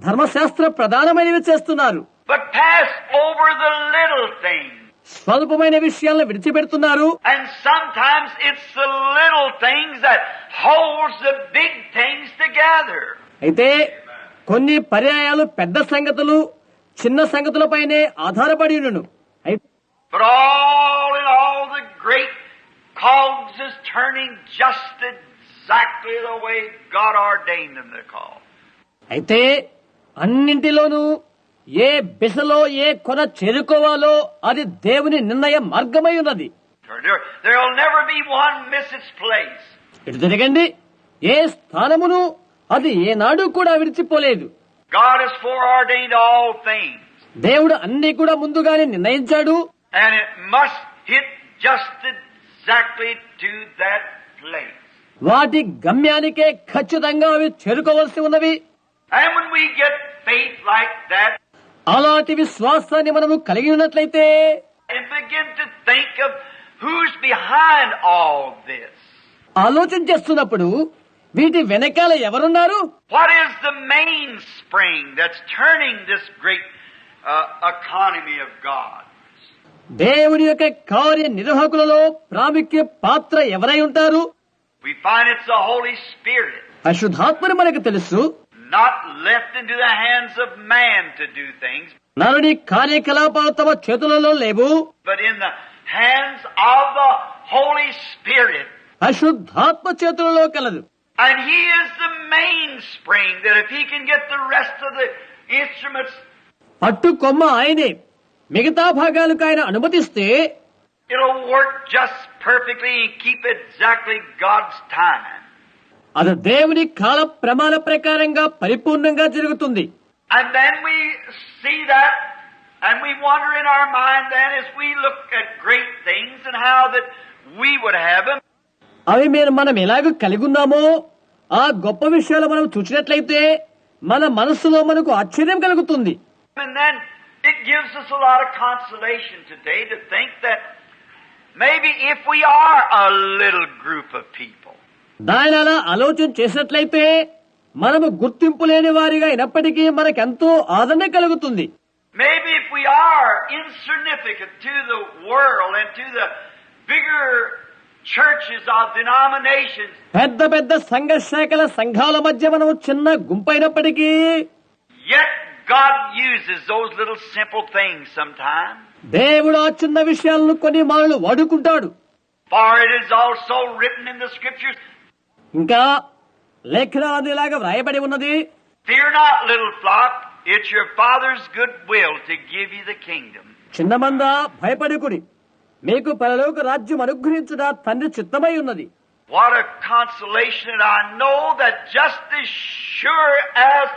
ధర్మశాస్త్ర ప్రధానమైనవి చేస్తున్నారు. But pass over the little things. స్వల్పమైన విషయాలను విడిచిపెడుతున్నారు. And sometimes it's the little things that holds the big things together. అయితే కొన్ని పర్యాయాలు పెద్ద సంగతులు చిన్న సంగతులపైనే ఆధారపడి ఉన్నను. But all in all, the great cogs is turning just exactly the way God ordained them to call. అయితే అన్నింటిలోనూ ఏ దిశలో ఏ కొన చేరుకోవాలో అది దేవుని నిర్ణయ మార్గమై ఉన్నది. There will never be one miss its place. ఇటు తిరగండి, ఏ స్థానమును అది ఏనాడు కూడా విడిచిపోలేదు. God has foreordained all things. దేవుడు అన్ని కూడా ముందుగానే నిర్ణయించాడు. And it must hit just exactly to that place. వాటి గమ్యానికే ఖచ్చితంగా అవి చేరుకోవలసి ఉన్నవి. And when we get faith like that, అలాంటి విశ్వాసాన్ని మనము కలిగి ఉన్నట్లయితే and begin to think of who's behind all this. ఆలోచన చేస్తున్నప్పుడు వీటి వెనకాల ఎవరున్నారు? What is the mainspring that's turning this great economy of God? దేవుని యొక్క కార్య నిర్వాహకులలో ప్రాముఖ్య పాత్ర ఎవరై ఉంటారు? We find it's the Holy Spirit, అశుద్ధాత్మని మనకు తెలుసు. not left into the hands of man to do things, నరుని కార్యకలాపాలు తమ చేతులలో లేవు, but in the hands of the Holy Spirit. అశుద్ధాత్మ చేతులలో కలదు. And He is the mainspring that if He can get the rest of the instruments, పట్టు కొమ్మ ఆయనే. మిగతా భాగాలకు ఆయన అనుమతిస్తే it'll work just perfectly and keep exactly God's time. అది దేవుని కాల ప్రమాణ ప్రకారంగా పరిపూర్ణంగా జరుగుతుంది. And then we see that And we wonder in our mind then as we look at great things and how that we would have them. అవి మనం ఎలాగ కలిగి ఉన్నామో ఆ గొప్ప విషయాలు మనం చూసినట్లయితే మన మనస్సులో మనకు ఆశ్చర్యం కలుగుతుంది. And then it gives us a lot of consolation today to think that maybe if we are a little group of people. దాని అలా ఆలోచన చేసినట్లయితే మనము గుర్తింపు లేని వారిగా అయినప్పటికీ మనకెంతో ఆదరణ కలుగుతుంది. Maybe if we are insignificant to the world and to the bigger churches of denominations. పెద్ద పెద్ద సంఘ శాఖల సంఘాల మధ్య మనము చిన్న గుంపైనప్పటికీ Yet God uses those little simple things sometimes. దేవుడు ఆ చిన్న విషయాలను కొన్ని మాటలు వాడుకుంటాడు. For it is also written in the scriptures, ఇంకా లేఖనాలు ఇలాగా వ్రాయబడి ఉన్నది, fear not, little flock, it's your Father's good will to give you the kingdom. చిన్న మంద భయపడుకుడి, మీకు పరలోక రాజ్యం అనుగ్రహించుట తండ్రి చిత్తమై ఉన్నది. What a consolation that I know that just as sure as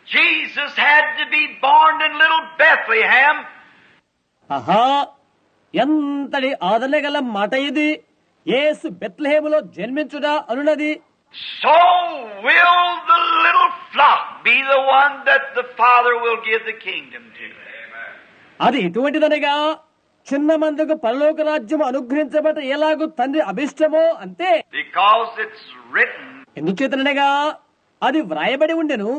Jesus had to be born in little Bethlehem, ఆహా, ఎంతటి ఆదరణ గల మాట ఇది. యేసు బెత్లెహేములో జన్మించుట అనున్నది. so will the little flock be the one that the Father will give the kingdom to. అది ఎటువంటిదనగా చిన్న మందకు పరలోక రాజ్యం అనుగ్రహించబట ఎలాగూ తండ్రి అభిష్టమో అంతే. Because it's written, ఎందుచేతనగా అది వ్రాయబడి ఉండెను.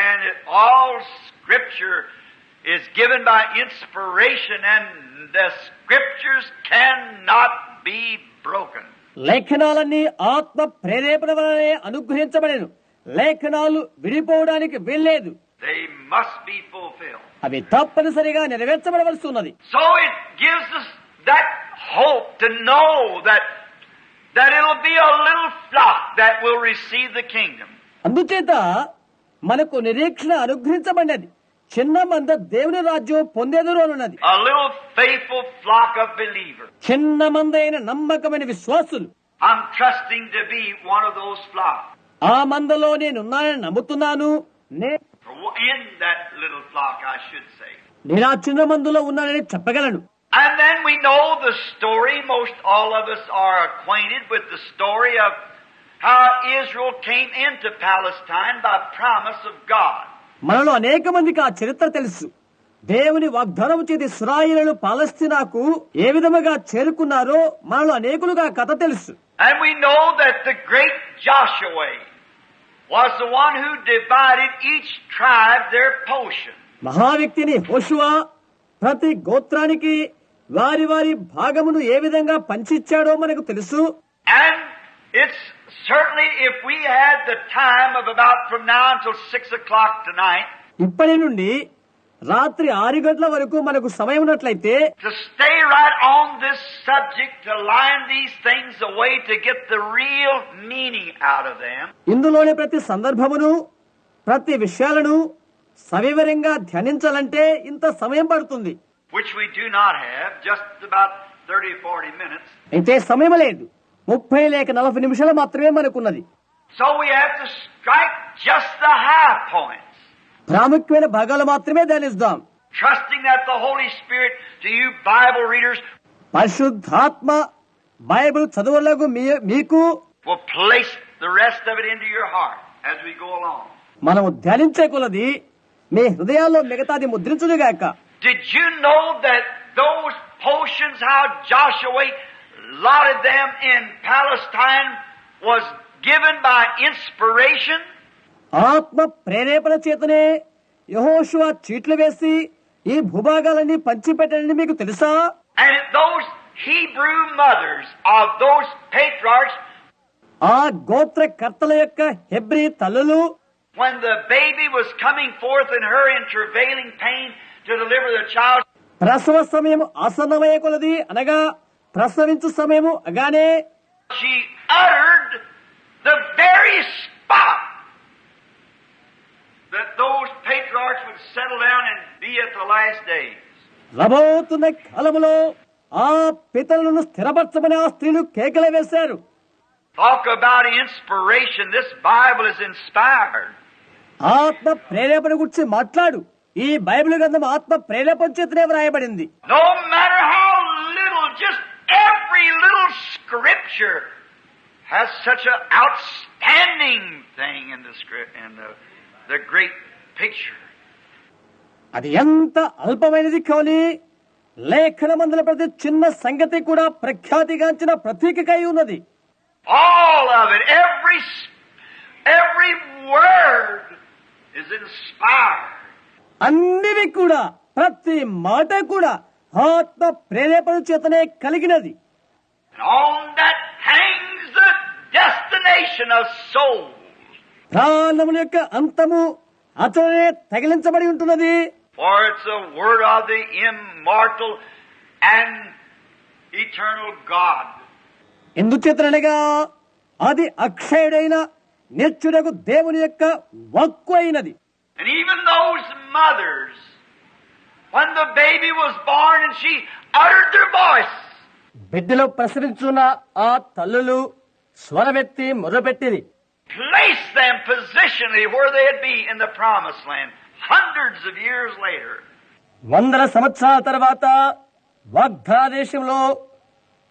and all Scripture is given by inspiration, and the Scriptures cannot be broken. లేఖనాలన్నీ ఆత్మ ప్రేరేపణ వలనే అనుగ్రహించబడెను. లేఖనాలు విడిపోవడానికి వీల్లేదు. They must be fulfilled. అవి తప్పనిసరిగా నెరవేర్చబడవలసి ఉన్నది. So it gives us that hope to know that it'll be a little flock that will receive the kingdom. అందుచేత మనకు నిరీక్షణ అనుగ్రహించబడినది. చిన్న మంద దేవుని రాజ్యం పొందేదురు అనున్నది. A little faithful flock of believers. చిన్న మంద అయిన నమ్మకమైన విశ్వాసులు. I'm trusting to be one of those flocks. ఆ మందలో నేనున్నానని నమ్ముతున్నాను. In that little flock, I should say. నేను ఆ చిన్న మందులో ఉన్నానని చెప్పగలను. And then we know the story. Most all of us are acquainted with the story of how Israel came into Palestine by promise of God. మనలో అనేక మందికి ఆ చరిత్ర తెలుసు. దేవుని వాగ్దానం చేతి ఇశ్రాయేలు పాలస్తీనాకు ఏ విధముగా చేరుకున్నారో మనలో అనేకులుగా కథ తెలుసు. And we know that the great Joshua was the one who divided each tribe their portion. మహావ్యక్తిని హోషువా ప్రతి గోత్రానికి వారి వారి భాగమును ఏ విధంగా పంచిచ్చాడో మనకు తెలుసు. And it's certainly, if we had the time of about from now until 6 o'clock tonight, ఇప్పటి నుండి రాత్రి 6 గంటల వరకు మనకు సమయం ఉన్నట్లయితే to stay right on this subject, to line these things away, to get the real meaning out of them. ఇందులోని ప్రతి సందర్భమును ప్రతి విషయాలను సవివరంగా ధ్యానించాలంటే ఇంత సమయం పడుతుంది. Which we do not have, just about 30-40 minutes. అయితే సమయం లేదు. 30 లేక 40 నిమిషాలు మాత్రమే మనకున్నది. So we have to strike just the high points. ప్రాముఖ్యమైన భాగాలు మాత్రమే ధ్యానిస్తాం. Trusting that the Holy Spirit, to you Bible readers, పరిశుద్ధాత్మ బైబిల్ చదువులకు మీకు will place the rest of it into your heart as we go along. మనము ధ్యానించే కొలది మీ హృదయాల్లో మిగతాది ముద్రించునుగాక. Did you know that those portions, how Joshua lotted them in Palestine, was given by inspiration? ఆత్మ ప్రేరేపణ చేతనే యెహోషువ చీట్లు వేసి ఈ భూభాగాలన్నీ పంచిపెట్టాలని మీకు తెలుసా? And those Hebrew mothers of those patriarchs, ఆ గోత్రకర్తల యొక్క హెబ్రీ తల్లులు when the baby was coming forth in her in travailing pain to deliver the child, ప్రసవ సమయం ఆసన్నమయ్యే కొలది అనగా ప్రసవించు సమయము అగానే she uttered the very spot that those patriarchs would settle down and be at the last days. రబోతున్న కాలములో ఆ పితరులను స్థిరపరచమని ఆ స్త్రీలు కేకలు వేశారు. Talk about inspiration. This Bible is inspired. ఆత్మ ప్రేరేపణ గురించి మాట్లాడు. ఈ బైబిల్ గ్రంథం ఆత్మ ప్రేరేపణ చేతనే వ్రాయబడింది. No matter how little, just every little scripture has such an outstanding thing in the script, in the great picture. అది ఎంత అల్పమైనది కానీ లేఖనమందుల ప్రతి చిన్న సంగతి కూడా ప్రఖ్యాతిగాంచిన ప్రతీకకై ఉన్నది. All of it, every word is inspired. అన్నివి కూడా ప్రతి మాట కూడా ఆత్మ ప్రేరేపణ చేతనే కలిగినది. And on that hangs the destination of souls. ప్రాణముల యొక్క అంతము అతనే తగిలించబడి ఉంటున్నది. For it's the word of the immortal and eternal God. ఎందుచేతనగా అది అక్షయుడైన నిత్యుడగు దేవుని యొక్క వాక్కు అయినది. And even those mothers, when the baby was born and she uttered their voice, బిడ్డలో ప్రసరించున్న ఆ తల్లులు స్వరమెత్తి మొర్రపెట్టిరి. place them positionally where they'd be in the promised land hundreds of years later. 100 సంవత్సరాల తర్వాత వాగ్దానదేశంలో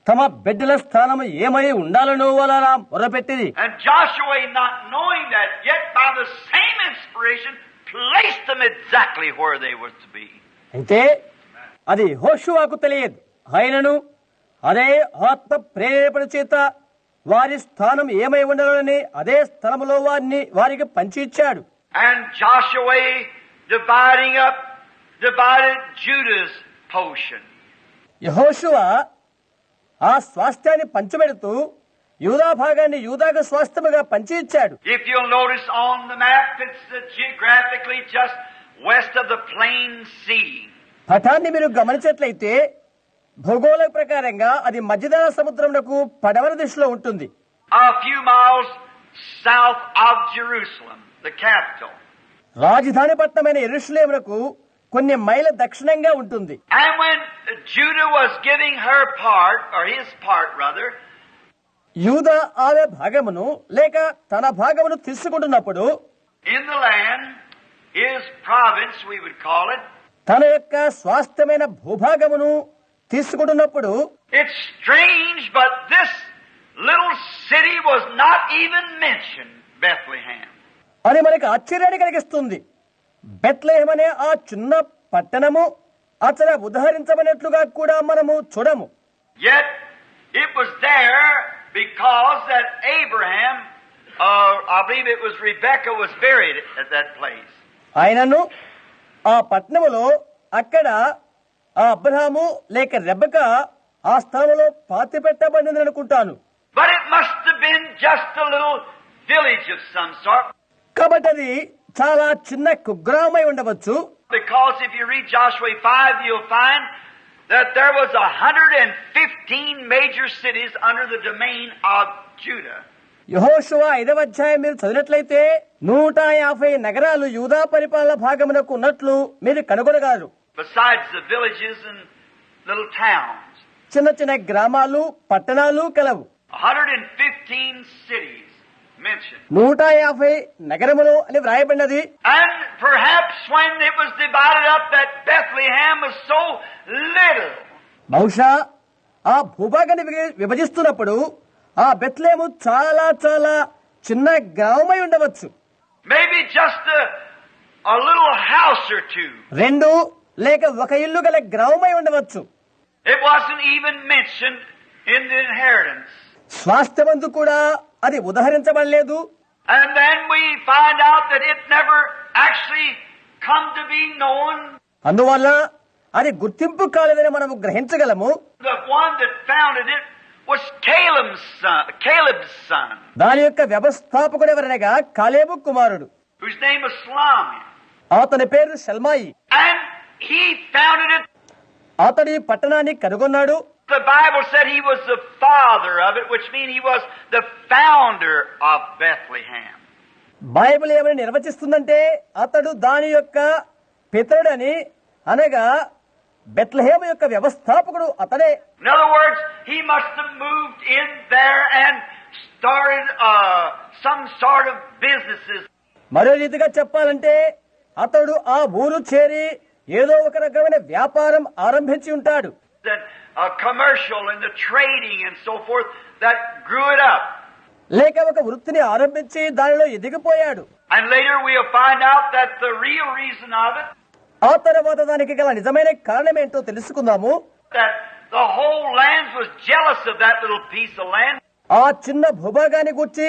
తమ బిడ్డల స్థానం ఏమై ఉండాలనో వాళ్ళ మొర్రపెట్టిరి. And Joshua, not knowing that, yet by the same inspiration, placed them exactly where they were to be. అయితే అది యెహోషువకు తెలియదు. ఆయనను అదే ఆత్మ ప్రేరేపణ చేత వారి స్థానం ఏమై ఉండాలని అదే స్థలంలో వారికి పంచి ఇచ్చాడు. And Joshua divided Judah's portion. యెహోషువ ఆ స్వాస్థ్యాన్ని పంచబెడుతూ యూదా భాగాన్ని యూదాకు స్వాస్థ్యముగా పంచి ఇచ్చాడు. If you'll notice on the map, it's geographically just west of the plain sea. పటాన్ని మీరు గమనించినట్లయితే భూగోళ ప్రకారంగా అది మధ్యధరా సముద్రమునకు పడమర దిశలో ఉంటుంది. A few miles south of Jerusalem, the capital. రాజధాని పట్టణమైన యెరూషలేమునకు కొన్ని మైళ్ళ దక్షిణంగా ఉంటుంది. And when Judah was giving her part, or his part rather, యూదా ఆమె భాగమును లేక తన భాగమును తీసుకుంటున్నప్పుడు in the land, his province we would call it, తన యొక్క స్వాస్థ్యమైన భూభాగమును తీసుకుంటున్నప్పుడు it's strange, but this little city was not even mentioned, Bethlehem. అని మనకి ఆశ్చర్యాన్ని కలిగిస్తుంది. బెత్లెహేమ్ అనే ఆ చిన్న పట్టణము అతను ఉదహరించబడినట్లుగా కూడా మనము చూడము. Yet it was there because that Abraham, I believe it was Rebekah, was buried at that place. ఆయనను ఆ పట్టణములో అక్కడ ఆ అబ్రహాము లేక రెబెకా ఆ స్థలంలో పాతి పెట్టబడింది అనుకుంటాను. But it must have been just a little village of some sort. కాబట్టి అది చాలా చిన్న కుగ్రామై ఉండవచ్చు. Because if you read Joshua 5, you'll find that there was 115 major cities under the domain of Judah. యెహోషువ 5వ అధ్యాయం మీరు చదివినట్లయితే 150 నగరాలు యూదా పరిపాలన భాగమునకు ఉన్నట్లు మీరు కనుగొనగలరు. Besides the villages and little towns. చిన్న చిన్న గ్రామాలు పట్టణాలు కలవు. 115 cities mentioned. 150 నగరములు అని వ్రాయబడినది. And perhaps when it was divided up that Bethlehem was so little. బహుశా ఆ భూభాగాన్ని విభజిస్తున్నప్పుడు ఆ బెత్లెహేము చాలా చాలా చిన్న గ్రామమై ఉండవచ్చు. Maybe just a little house or two. 2 లేక 1 ఇల్లు గల గ్రామమై ఉండవచ్చు. It wasn't even mentioned in the inheritance. స్వాస్థ్యమందు కూడా అది ఉదహరించబడలేదు. And then we find out that it never actually come to be known. అందువల్ల అది గుర్తింపు కాలేదని మనము గ్రహించగలము. The one that founded it was Caleb's son. దాని యొక్క వ్యవస్థాపకుడు ఎవరనగా కాలేబు కుమారుడు, whose name was Salami. అతని పేరు షల్మాయి. And he founded it. అతడి పట్టణాన్ని కనుగొన్నాడు. The Bible said he was the father of it, which means he was the founder of Bethlehem. Bible ఏమని నిర్వచిస్తుందంటే అతడు దాని యొక్క పితరుడని, అనగా బెత్లెహేము యొక్క వ్యవస్థాపకుడు అతడే. In other words, he must have moved in there and started some sort of businesses. మరో రీతిగా చెప్పాలంటే అతడు ఆ ఊరు చేరి ఏదో ఒక రకమైన వ్యాపారం ఆరంభించి ఉంటాడు. That a commercial and the trading and so forth that grew it up. లేక ఒక వృత్తిని ఆరంభించి దానిలో ఎదిగిపోయాడు. And later we'll find out that the real reason of it, ఆ తర్వాత దానికి గల నిజమైన కారణం ఏంటో తెలుసుకుందాము. that the whole land was jealous of that little piece of land. ఆ చిన్న భూభాగాన్ని గుర్చి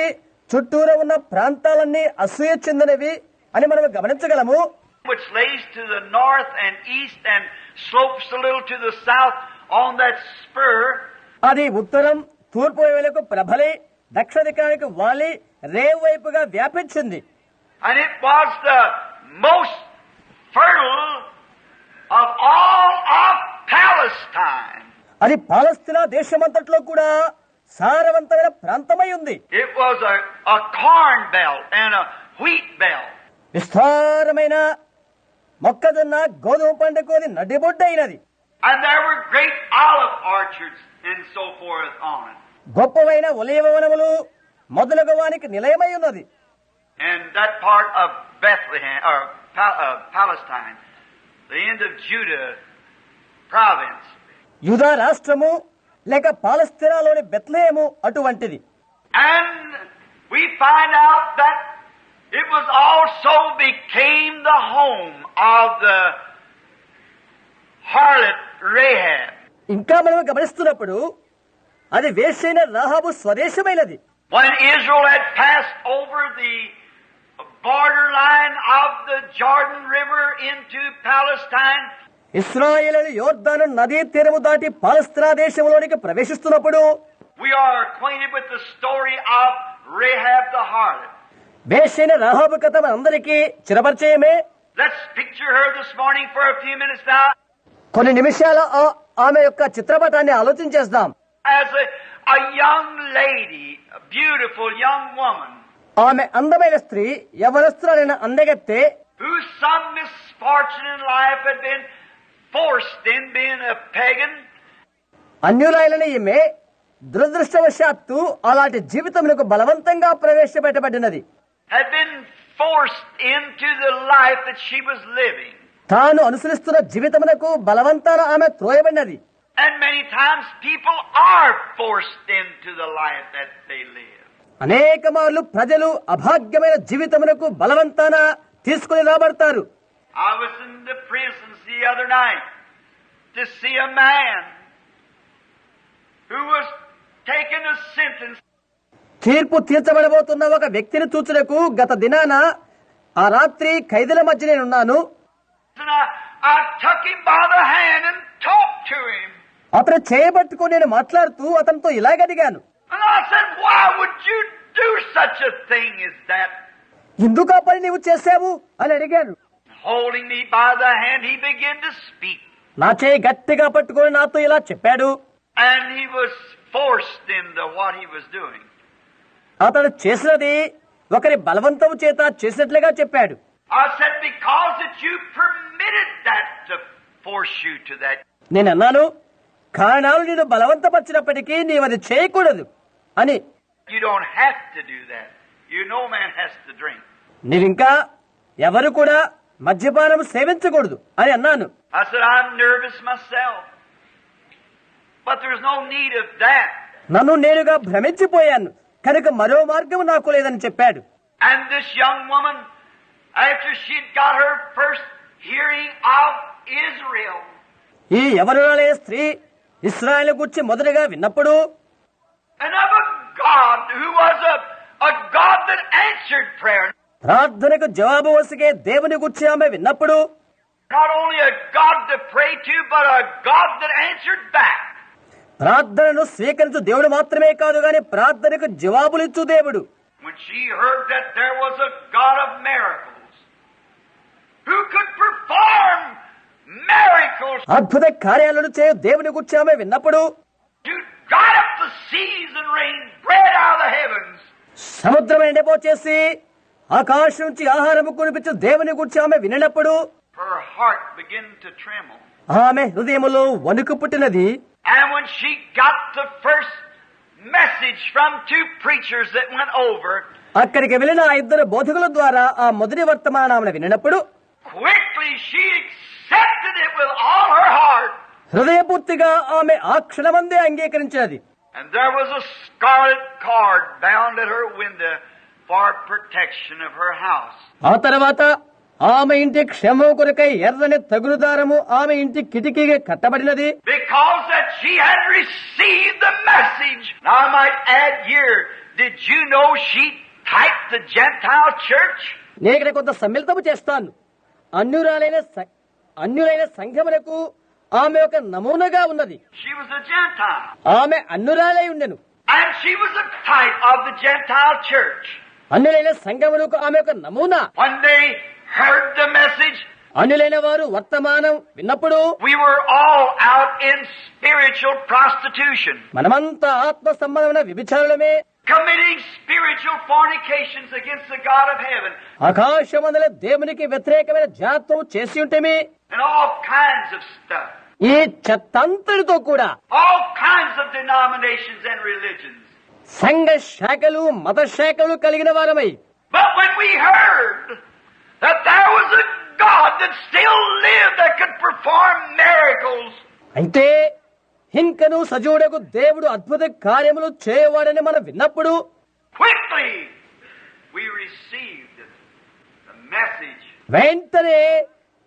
చుట్టూరా ఉన్న ప్రాంతాలన్నీ అసూయ చెందినవి అని మనం గమనించగలము. Which lays to the north and east and slopes a little to the south on that spur. అది ఉత్తరం తూర్పు వైపులకు ప్రబలి దక్షిణ దిక్కానికి వాలి రేవు వైపుగా వ్యాపించింది. And it was the most fertile of all of Palestine. అది పాలస్తీనా దేశమంతట్లో కూడా సారవంతమైన ప్రాంతమై ఉంది. It was a corn belt and a wheat belt. విస్తారమైన మొక్కజొన్న గోధుమ పంటకు అది నడిబొడ్డు అయినది. And there were great olive orchards and so forth on it. గొప్పవైన ఒలీవ వనములు మొదలగు వానికి నిలయమై ఉన్నది. And that part of Bethlehem, or Palestine, the end of Judah province. యూదా రాష్ట్రము లేక పాలస్తీనాలోని బెత్లెహేము అటువంటిది. And we find out that it was also became the home of the harlot Rahab. ఇంకా మనం గమనిస్తున్నప్పుడు అది వేశ్యైన Rahab స్వదేశమైనది. When Israel had passed over the borderline of the Jordan River into Palestine, ఇశ్రాయేలు యోర్దాను నదీ తీరము దాటి పాలస్తీనా దేశంలోనికి ప్రవేశిస్తున్నప్పుడు we are acquainted with the story of Rahab the harlot. వేశ్యైన Rahab కథ మనందరికీ చిరపరిచయమే. Let's picture her this morning for a few minutes now కొన్ని నిమిషాల ఆమె యొక్క చిత్రపటాన్ని ఆలోచించేద్దాం. as a young lady, a beautiful young woman, ఆమె అందమైన స్త్రీ, యవనస్తురాలైన అందగత్తె, whose some misfortune in life had been forced in being a pagan, అన్యురాయలని ఈమె దురదృష్టవశాత్తు అలాంటి జీవితములకు బలవంతంగా ప్రవేశపెట్టబడినది. had been forced into the life that she was living. తాను అనుసరిస్తున్న జీవితమునకు బలవంతాన ఆమె త్రోయబడినది. And many times people are forced into the life that they live. అనేక మార్లు ప్రజలు అభాగ్యమైన జీవితమునకు బలవంతాన తీసుకుని రాబడతారు. I was in the prisons the other night to see a man who was taking a sentence. తీర్పు తీర్చబడబోతున్న ఒక వ్యక్తిని చూచుటకు గత దినాన ఆ రాత్రి ఖైదీల మధ్య నేనున్నాను. And I took him by the hand and talked to him. అతను చేయబట్టుకుని నేను మాట్లాడుతూ అతనితో ఇలాగడిగాను. And I said, why would you do such a thing as that? ఎందుకు ఆ పని నీవు చేశావు అని అడిగాను. Holding me by the hand, he began to speak. నా చేయి గట్టిగా పట్టుకొని నాతో ఇలా చెప్పాడు. And he was forced into what he was doing. అతడు చేసినది ఒకరి బలవంతము చేత చేసినట్లుగా చెప్పాడు. I said, because that you permitted that to force you to that. నేను అన్నాను, కారణాలు నేను బలవంతపరిచినప్పటికీ నీవది చేయకూడదు అని. You don't have to do that. You know man has to drink. నీవింకా ఎవరు కూడా మద్యపానం సేవించకూడదు అని అన్నాను. I said, I'm nervous myself. But there's no need of that. నన్ను నేనుగా భ్రమించిపోయాను కనుక మరో మార్గం నాకు లేదని చెప్పాడు. And this young woman, after she'd got her first hearing of Israel, ఈ యవనురాలే స్త్రీ ఇశ్రాయేలు గురించి మొదటగా విన్నప్పుడు, and of a God who was a God that answered prayer. ప్రార్థనకు జవాబు వసిగే దేవుని గురించి ఆమె విన్నప్పుడు, Not only a God to pray to, but a God that answered back. ప్రార్థనను స్వీకరించు దేవుడు మాత్రమే కాదు గాని ప్రార్థనకు జవాబులిచ్చు దేవుడు. When she heard that there was a God of miracles who could perform miracles అద్భుత కార్యాలను చేయు దేవుని గురించి ఆమె విన్నప్పుడు, to dry up the seas and rain bread out of the heavens, సముద్రం ఎండిపోచేసి ఆకాశం నుంచి ఆహారము కురిపించు దేవుని గురించి ఆమె వినినప్పుడు her heart began to tremble. ఆమె హృదయములో వణుకు పుట్టినది. And when she got the first message from two preachers that went over, అక్కడికి వెళ్లిన ఆ ఇద్దరు బోధకుల ద్వారా ఆ మొదటి వర్తమానాన్ని వినినప్పుడు, quickly she accepted it with all her heart. హృదయపూర్తిగా ఆమె ఆ క్షణమందే అంగీకరించినది. And there was a scarlet cord bound at her window for protection of her house. ఆ తర్వాత ఆమె ఇంటి క్షేమం కొరకై ఎర్రని తగులుదారము ఆమె ఇంటి కిటికీగా కట్టబడినది. Because that she had received the message. Now I might add here, did you know she typed the Gentile church? నేను ఇక్కడ కొంత సమ్మిళితము చేస్తాను. అన్యులైన సంఘములకు ఆమె ఒక నమూనాగా ఉన్నది. She was a Gentile. ఆమె అన్యురాలై ఉండెను. And she was a type of the Gentile church. అన్యులైన సంఘములకు ఆమె ఒక నమూనా. When they heard the message, అన్యులైన వారు వర్తమానం విన్నప్పుడు we were all out in spiritual prostitution, మనమంతా ఆత్మ సంబంధమైన వ్యభిచారులమే, committing spiritual fornications against the God of heaven, ఆకాశమందల దేవునికి వ్యతిరేకమైన జాతం చేసి ఉంటేమి, and all kinds of stuff, ఈ చెత్తంతటితో కూడా all kinds of denominations and religions. సంఘ శాఖలు మత శాఖలు కలిగిన వారమై, But when we heard that there was a God that still lived that could perform miracles, అయితే ఇంకను సజీవుడకు దేవుడు అద్భుత కార్యములు చేయవాడని మనం విన్నప్పుడు quickly we received the message. వెంటనే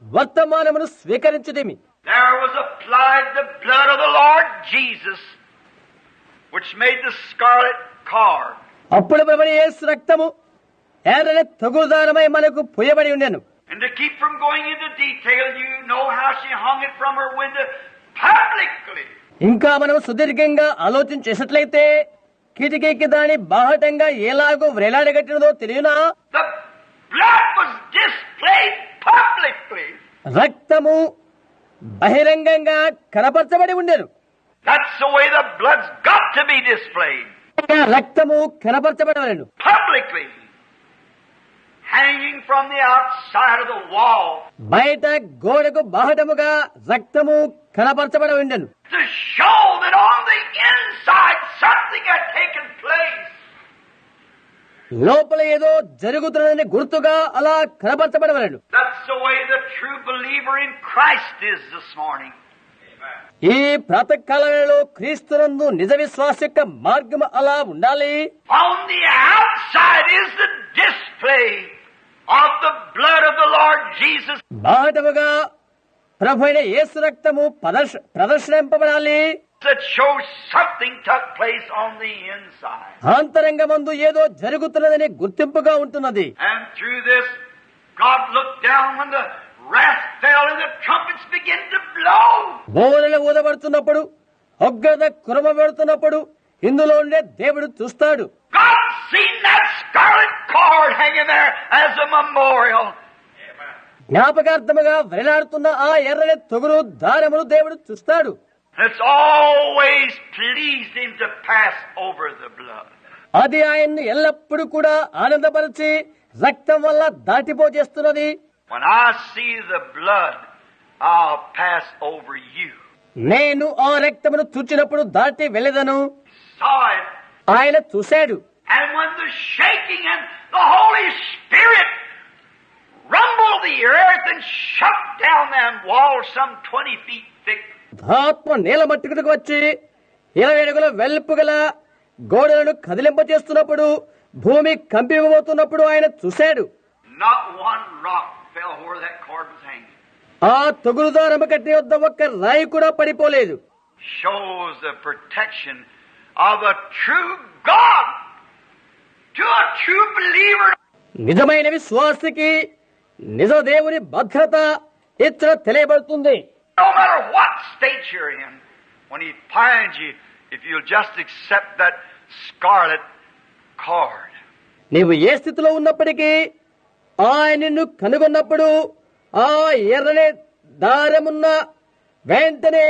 వర్తమానమును స్వీకరించుటమి. There was applied the blood of the Lord Jesus, which made the scarlet cord. అప్పుడు ప్రభువైన యేసు రక్తము ఎర్రని తగులుదారమై మనకు పూయబడి ఉండెను. And to keep from going into detail, you know how she hung it from her window publicly. ఇంకా మనం సుదీర్ఘంగా ఆలోచన చేసినట్లయితే కిటికీకి దాని బాహటంగా ఎలాగో వ్రేలాడగట్టినదో తెలియనా? The blood was displayed publicly. రక్తము బహిరంగంగా కనపరచబడి ఉండెను. That's the way the blood's got to be displayed. రక్తము కనపరచబడవలెను. Publicly. Hanging from the outside of the wall. బయట గోడకు బాహటముగా రక్తము కనపరచబడి ఉండెను. To show that on the inside something had taken place. లోపల ఏదో జరుగుతున్నదని గుర్తుగా అలా కనపరచబడవలెను. That's the way the true believer in Christ is this morning. ఈ ప్రాతకాలంలో క్రీస్తునందు నిజ విశ్వాస యొక్క మార్గం అలా ఉండాలి. On the outside is the display of the blood of the Lord Jesus. బాహటముగా ప్రభువైన యేసు రక్తము ప్రదర్శింపబడాలి. That shows something took place on the inside. ఆంతరంగమందు ఏదో జరుగుతున్నదని గుర్తింపుగా ఉంటున్నది. And through this, God looked down when the wrath fell and the trumpets began to blow. బోధనలు ఊదబడుతున్నప్పుడు, ఉగ్రత కురమబడుతున్నప్పుడు ఇందులో ఉండే దేవుడు చూస్తాడు. God seen that scarlet cord hanging there as a memorial. జ్ఞాపకార్థముగా వేలాడుతున్న ఆ ఎర్రని తొగులు దారమును దేవుడు చూస్తాడు. It's always pleased him to pass over the blood. అది ఆయన్ను ఎల్లప్పుడూ కూడా ఆనందపరిచి రక్తం వల్ల దాటిపోజేస్తున్నది. When I see the blood, I'll pass over you. నేను ఆ రక్తమును చూచినప్పుడు దాటి వెళ్ళదను. Saw it. ఆయన చూశాడు. And when the shaking and the Holy Spirit rumbled the earth and shut down them walls some 20 feet thick. ఆత్మ నేల మట్టుకు వచ్చి 20 అడుగుల వెల్పు గల గోడలను కదిలింపచేస్తున్నప్పుడు, భూమి కంపిపోతున్నప్పుడు ఆయన చూశాడు. Not one rock fell where that cord was hanging. ఆ తొగులుదారము కట్టి వద్ద ఒక్క రాయి కూడా పడిపోలేదు. Shows the protection of a true God to a true believer. నిజమైన విశ్వాసికి నిజ దేవుని భద్రత ఇచ్చట తెలియబడుతుంది. No matter what state you're in, when he finds you, if you'll just accept that scarlet cord. నీవు ఏ స్థితిలో ఉన్నప్పటికీ ఆయన నిన్ను కనుగొన్నప్పుడు ఆ ఎర్రని దారమున్న వెంటనే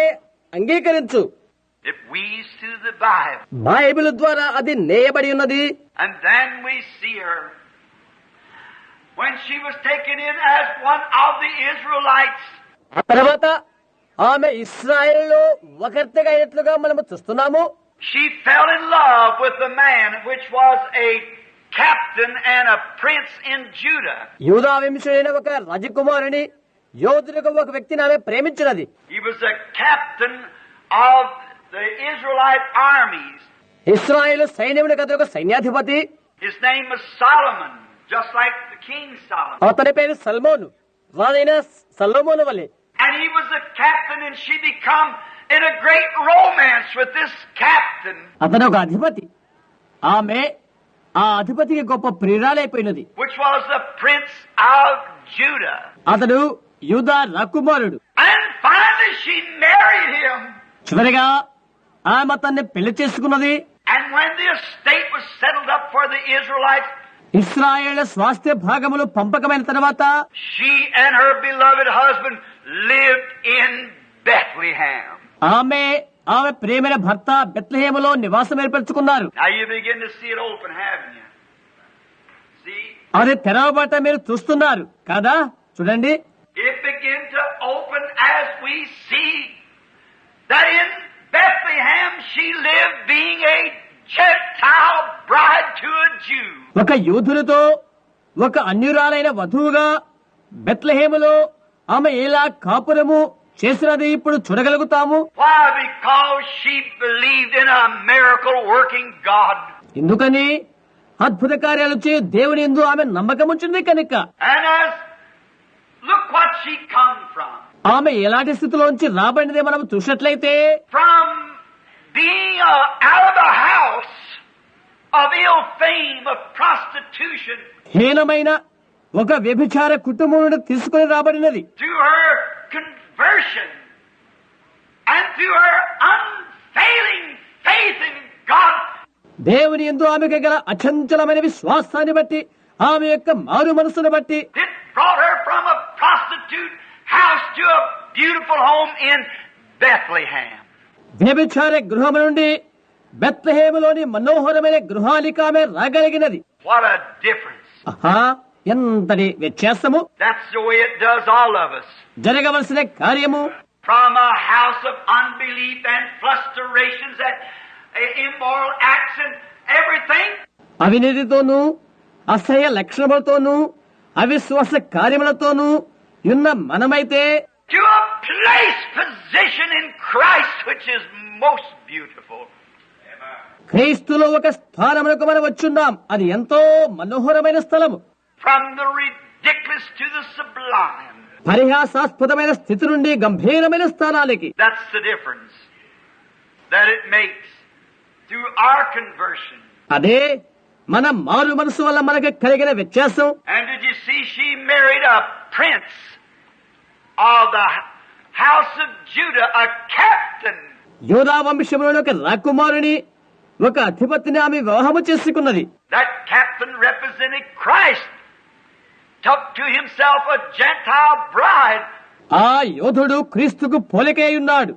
అంగీకరించు. It weaves through the Bible. Bible ద్వారా అది నేయబడి ఉన్నది. And then we see her when she was taken in as one of the Israelites. ఆ తర్వాత ఆమె ఇశ్రాయేలులో ఒకరిగా అయినట్లుగా మనము చూస్తున్నాము. She fell in love with the man which was a captain and a prince in Judah. యూదా వంశీయుడైన ఒక రాజకుమారుని యోధులకు ఒక వ్యక్తిని ఆమె ప్రేమించినది. He was a captain of the Israelite armies. ఇశ్రాయేలు సైన్యముల కథ ఒక సైన్యాధిపతి. His name was Solomon, just like the King Solomon. అతని పేరు సల్మోను, రాజైన సల్మోను వలె. And he was a captain, and she become in a great romance with this captain, అతను ఒక అధిపతి. ఆమె ఆ అధిపతికి గొప్ప ప్రియురాలైపోయినది. which was the prince of Judah. అతడు యూదా రాకుమారుడు. And finally she married him. చివరిగా ఆమె అతన్ని పెళ్లి చేసుకున్నది. And when the estate was settled up for the Israelites, ఇశ్రాయేళ్ల స్వాస్థ్య భాగములు పంపకమైన తర్వాత she and her beloved husband lived in Bethlehem. ఆమె ప్రేమైన భర్త బెత్లెహేములో నివాసం ఏర్పరచుకున్నారు. Now you begin to see it open, haven't you? See? అది తెరవబట మీరు చూస్తున్నారు కదా, చూడండి. It began to open as we see that in Bethlehem she lived being a Gentile bride to a Jew. ఒక యూదునితో ఒక అన్యురాలైన వధువుగా బెత్లెహేములో ఆమె ఎలా కాపురము చేసినది ఇప్పుడు చూడగలుగుతాము. Why? Because she believed in a miracle working God. ఎందుకని? అద్భుత కార్యాలు చే దేవుని యందు ఆమె నమ్మకం ఉంచింది కనుక. And as look what she come from. ఆమె ఎలాంటి స్థితిలోంచి రాబడినదే మనం చూసినట్లయితే, From being out of a house of ill fame, of prostitution, హీనమైన ఒక వ్యభిచార కుటుంబం నుండి తీసుకుని రాబడినది. through her conversion and through her unfailing faith in God, దేవుని యందు ఆమెకు గల అచంచలమైన విశ్వాసాన్ని బట్టి, ఆమె యొక్క మారు మనసును బట్టి it brought her from a prostitute house to a beautiful home in Bethlehem. వ్యభిచార గృహము నుండి బెత్లెహేములోని మనోహరమైన గృహానికి ఆమె రాగలిగినది. What a difference. ఆహా, ఎంతటి వ్యత్యాసము! That's the way it does all of us. జరగవలసిన కార్యము From a house of unbelief and frustrations and immoral acts and everything, అవినీతితోనూ అసహ్య లక్షణములతోనూ అవిశ్వాస కార్యములతోనూ ఉన్న మనమైతే to a place position in Christ which is most beautiful. క్రీస్తులో ఒక స్థానమునకు మనం వచ్చున్నాం. అది ఎంతో మనోహరమైన స్థలము. From the ridiculous to the sublime. పరిహాసాస్పదమైన స్థితి నుండి గంభీరమైన స్థానాలకి. That's the difference that it makes through our conversion. అదే మన మారు మనసు వల్ల మనకు కలిగిన వ్యత్యాసం. And did you see she married a prince of the house of Judah, a captain. యూదా వంశంలోని ఒక రాకుమారుని, ఒక అధిపతిని ఆమె వివాహము చేసుకున్నది. That captain represented Christ, took to himself a Gentile bride. ఆ యోధుడు క్రీస్తుకు పోలికై ఉన్నాడు.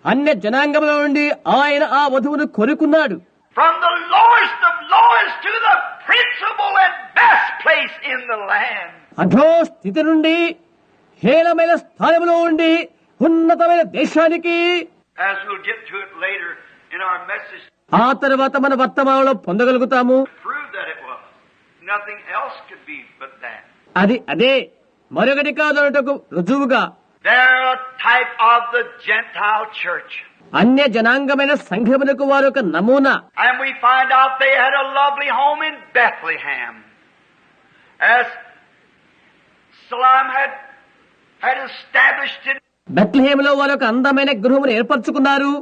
అన్య జనాంగముల నుండి ఆయన ఆ వధువును కొనుక్కున్నాడు. From the lowest of lowest to the principal and best place in the land. అధో స్థితి నుండి హేళమైన స్థానంలో ఉండి ఉన్నతమైన దేశానికి. As we'll get to it later in our message, ఆ తర్వాత మన వర్తమానంలో పొందగలుగుతాము. prove that it was. Nothing else could be but that. అదే మరొకటి కాదనటకు రుజువుగా. They're a type of the Gentile church. అన్య జనాంగమైన సంఘమునకు వారు ఒక నమూనా. And we find out they had a lovely home in Bethlehem. As Salam had established it. బెత్లెహేములో వారు ఒక అందమైన గృహమును ఏర్పరచుకున్నారు.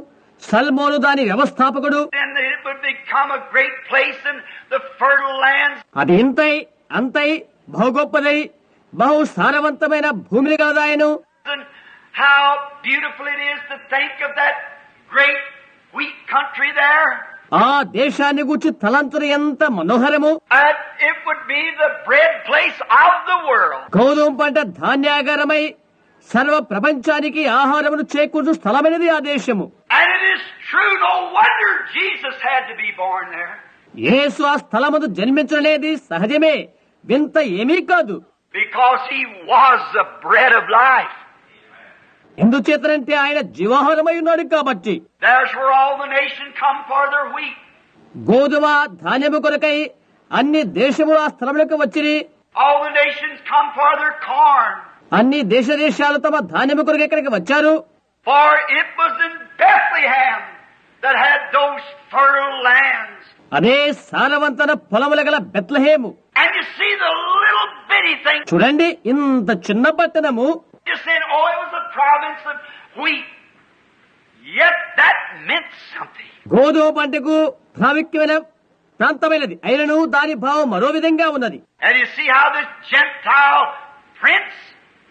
సల్మోను దాని వ్యవస్థాపకుడు. And it would become a great place in the fertile lands. అది అంతై బహు గొప్పదై బహు సారవంతమైన భూమిని కలదాయను. And how beautiful it is to think of that great wheat country there. ఆ దేశాన్ని గూర్చి తలంతులు ఎంత మనోహరము. And it would be the bread place of the world. గోధుమ పంట ధాన్యాగారమై సర్వ ప్రపంచానికి ఆహారమును చేకూర్చు స్థలమైనది ఆ దేశము. And it is true, no wonder Jesus had to be born there. యేసు ఆ స్థలమును జన్మించలేది సహజమే, వింత ఏమీ కాదు. Because he was the bread of life. ఎందుచేతనంటే ఆయన జీవాహారమై ఉన్నాడు కాబట్టి. There's where all the nation come for their wheat. గోధుమ ధాన్యము కొరకై అన్ని దేశములు ఆ స్థలములకు వచ్చిరి. All the nations come for their corn. అన్ని దేశాలు తమ ధాన్యము కొరకు ఎక్కడికి వచ్చారు. For it was in Bethlehem that had those fertile lands. అదే సారవంతన పొలముల గల Bethlehem. And you see the little bitty thing. చూడండి, ఇంత చిన్న పట్టణము. You said, oh, it was the province of wheat. Yet that meant something. గోధుమ పంటకు ప్రాముఖ్యమైన ప్రాంతమైనది అయినను దాని భావం మరో విధంగా ఉన్నది. And you see how this Gentile prince,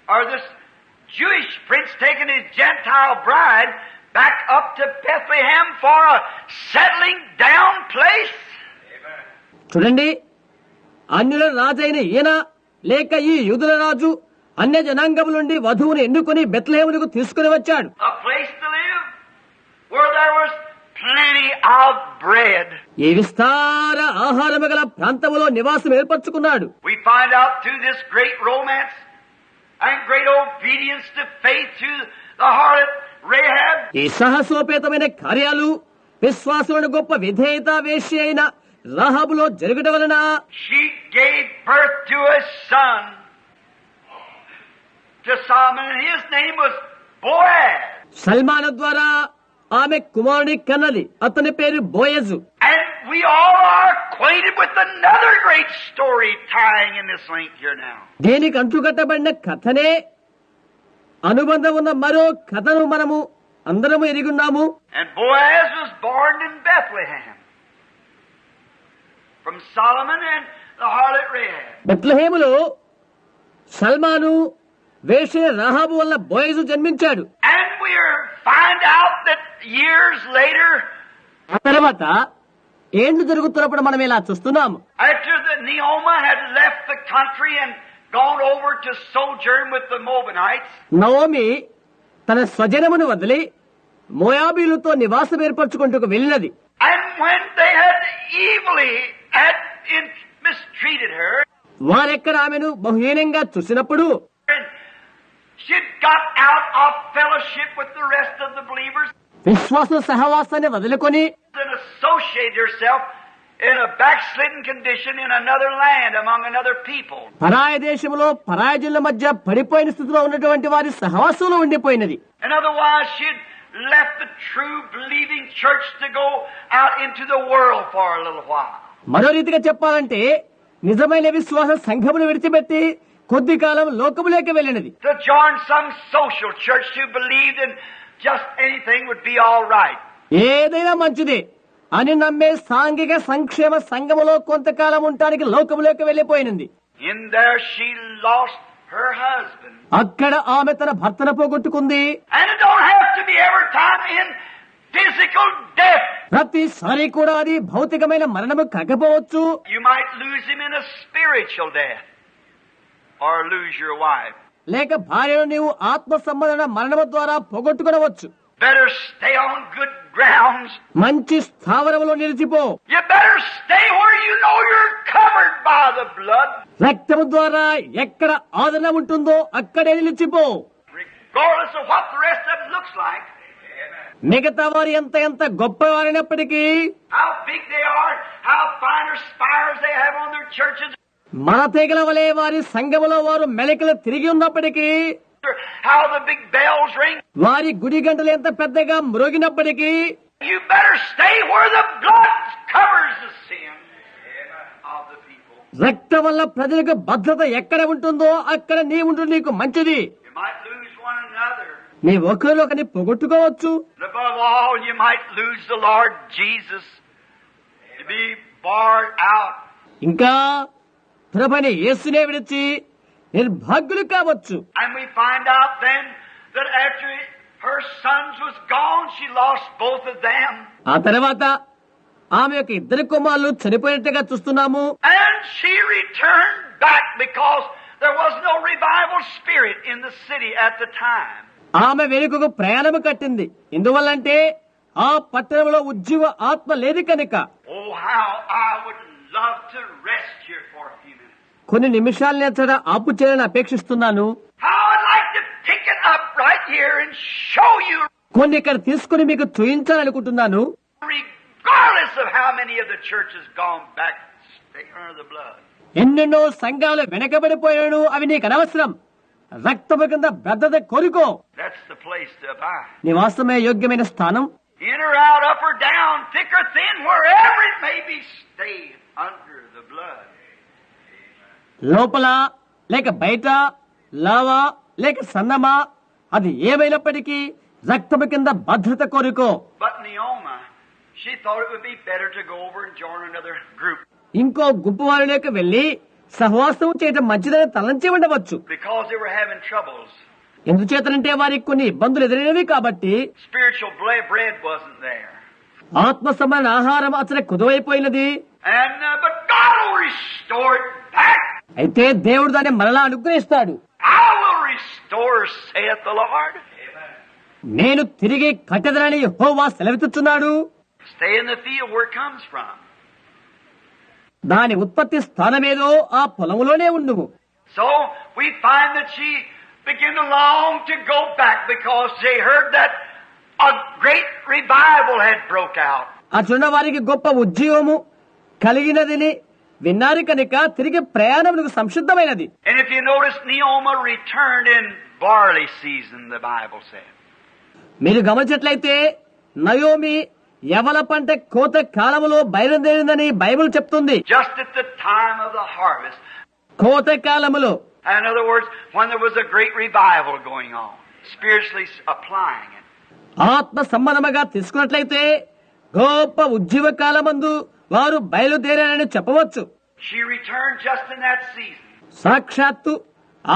or this Jewish prince taking his Gentile bride back up to Bethlehem for a settling down place. చూడండి, అన్యుల రాజైన ఈయన లేక ఈ యూదుల రాజు అన్య జనాంగముల నుండి వధువును ఎన్నుకుని బెత్లెహేమునకు తీసుకుని వచ్చాడు. A place to live where there was plenty of bread. ఈ విస్తార ఆహారము గల ప్రాంతములో నివాసం ఏర్పరచుకున్నాడు. We find out through this great romance and great obedience to faith through the harlot Rahab. ఈ సాహసోపేతమైన కార్యాలు విశ్వాసులను గొప్ప విధేయత వేశ్య అయిన రాహాబులో జరగడం వలన She gave birth to a son to Solomon, and his name was Boaz. Salman ద్వారా ఆమె కుమారుని కన్నది. అతని పేరు Boaz. And we all are acquainted with another great story tying in this link here now. దీనికి అంటుకట్టబడిన కథనే అనుబంధం ఉన్న మరో కథను మనము అందరము ఎరుగున్నాము. And Boaz was born in Bethlehem from Solomon and the harlot Rahab. బెత్లెహేములో Salman వేశ్య రాహాబు వల్ల బోయజు జన్మించాడు. And we find out that years later, ఆ తర్వాత ఏండ్లు జరుగుతున్నప్పుడు మనం ఇలా చూస్తున్నాము. after the Naomi had left the country and gone over to sojourn with the Moabites, Naomi తన స్వజనమును వదిలి మోయాబీలతో నివాసం ఏర్పరచుకుంటూ వెళ్ళినది. and when they had evilly mistreated her, వారెక్కడ ఆమెను బహుహీనంగా చూసినప్పుడు and she got out of fellowship with the rest of the believers విశ్వాస సహవాసాన్ని వదులుకొని and associated herself in a backslidden condition in another land among another people. పరాయ దేశంలో పరాయజుల మధ్య పడిపోయిన స్థితిలో ఉన్నటువంటి వారి సహవాసంలో ఉండిపోయినది. And otherwise she'd left the true believing church to go out into the world for a little while. మరో రీతిగా చెప్పాలంటే నిజమైన విశ్వాస సంఘమును విడిచిపెట్టి కొద్ది కాలం లోకములోకి వెళ్ళినది. To join some social church who believed in just anything would be all right. ఏదైనా మంచిదే అని నమ్మే సాంఘిక సంక్షేమ సంఘములో కొంతకాలం ఉండడానికి లోకములోకి వెళ్లిపోయినది. In there she lost her husband. అక్కడ ఆమె తన భర్తను పోగొట్టుకుంది. And it don't have to be every time in physical death. ప్రతిసారి కూడా అది భౌతికమైన మరణము కాకపోవచ్చు. You might lose him in a spiritual death or lose your wife. లేక భార్యను నీవు ఆత్మ సంబంధమైన మరణము ద్వారా పోగొట్టుకునవచ్చు. Better stay on good grounds. మంచి స్థావరములో నిలిచిపో. You better stay where you know you're covered by the blood. రక్తము ద్వారా ఎక్కడ ఆదరణ ఉంటుందో అక్కడే నిలిచిపో. Regardless of what the rest of it looks like. మిగతా వారు ఎంత గొప్పవారైనప్పటికీ, How big they are, how finer spires they have on their churches. మన తెగల వలె వారి సంఘములో వారు మెలకలు తిరిగి ఉన్నప్పటికీ, How the big bells ring. వారి గుడి గంటలు ఎంత పెద్దగా మ్రోగినప్పటికీ, You better stay where the blood covers the sin of the people. రక్తం వల్ల ప్రజలకు భద్రత ఎక్కడ ఉంటుందో అక్కడ నీ ఉంటు నీకు మంచిది. You might lose one another. నీ ఒకరిని పొగొట్టుకోవచ్చు. And above all, you might lose the Lord Jesus to be barred out. ఇంకా ప్రభువైన యేసునే విడిచి నిర్భాగ్యులు కావచ్చు. And we find out then that after her sons was gone, she lost both of them. ఆ తర్వాత ఆమె యొక్క ఇద్దరు కుమారులు చనిపోయినట్టుగా చూస్తున్నాము. And she returned back because there was no revival spirit in the city at the time. ఆమె వెనుకకు ప్రయాణము కట్టింది. ఎందువల్లంటే ఆ పట్టణంలో ఉజ్జీవ ఆత్మ లేదు కనుక. Oh, how I would love to rest here for a few minutes. కొన్ని నిమిషాలు నేర్చడ ఆపు చేయాలని అపేక్షిస్తున్నాను. How I'd like to pick it up right here and show you, కొన్ని ఇక్కడ తీసుకుని మీకు చూయించాలనుకుంటున్నాను. regardless of how many of the churches gone back Taken under the blood. ఎన్నెన్నో సంఘాలు వెనకబడిపోయాడు, అవి నీకు అనవసరం. రక్తము కింద భద్రత కోరుకో. That's the place to abide. నివాసమే యోగ్యమైన స్థానం. In or out, up or down, thick or thin, wherever it may be, stay under the blood. లోపల లేక బయట, లావా లేక సన్నమా, అది ఏమైనప్పటికీ రక్తము కింద భద్రత కోరుకో. But Naomi, she thought it would be better to go over and join another group. ఇంకో గుంపు వారిలోకి వెళ్లి సహవాసం చేయడం మంచిదని తలంచి ఉండవచ్చు. Because they were having troubles. ఎందుచేతనంటే వారికి కొన్ని ఇబ్బందులు ఎదురైనవి కాబట్టి. Spiritual bread wasn't there. ఆత్మ సంబంధ ఆహారం అతని కుదువైపోయినది. And but God will restore it back. అయితే దేవుడు దాన్ని మరలా అనుగ్రహిస్తాడు. I will restore, saith the Lord. నేను తిరిగి కట్టెదనని యెహోవా సెలవిస్తున్నాడు. Stay in the field where it comes from. దాని ఉత్పత్తి స్థానమేదో ఆ పొలములోనే ఉండుము. So we find that she began to long to go back because they heard that a great revival had broke out. అట్లున్న వారికి గొప్ప ఉద్యోగము కలిగినదని విన్నారు కనుక తిరిగి ప్రయాణమునకు సంసిద్ధమైనది. And if you notice, Naomi returned in barley season, the Bible said. మీరు గమనించినట్లయితే Naomi యవల పంట కోత కాలములో బయలుదేరిందని బైబిల్ చెప్తుంది. Just at the time of the harvest. కోత కాలములో. In other words, when there was a great revival going on, spiritually applying it. ఆత్మ సంబంధముగా తీసుకున్నట్లయితే గొప్ప ఉజ్జీవ కాలమందు వారు బయలుదేరారని చెప్పవచ్చు. She returned just in that season. సాక్షాత్తు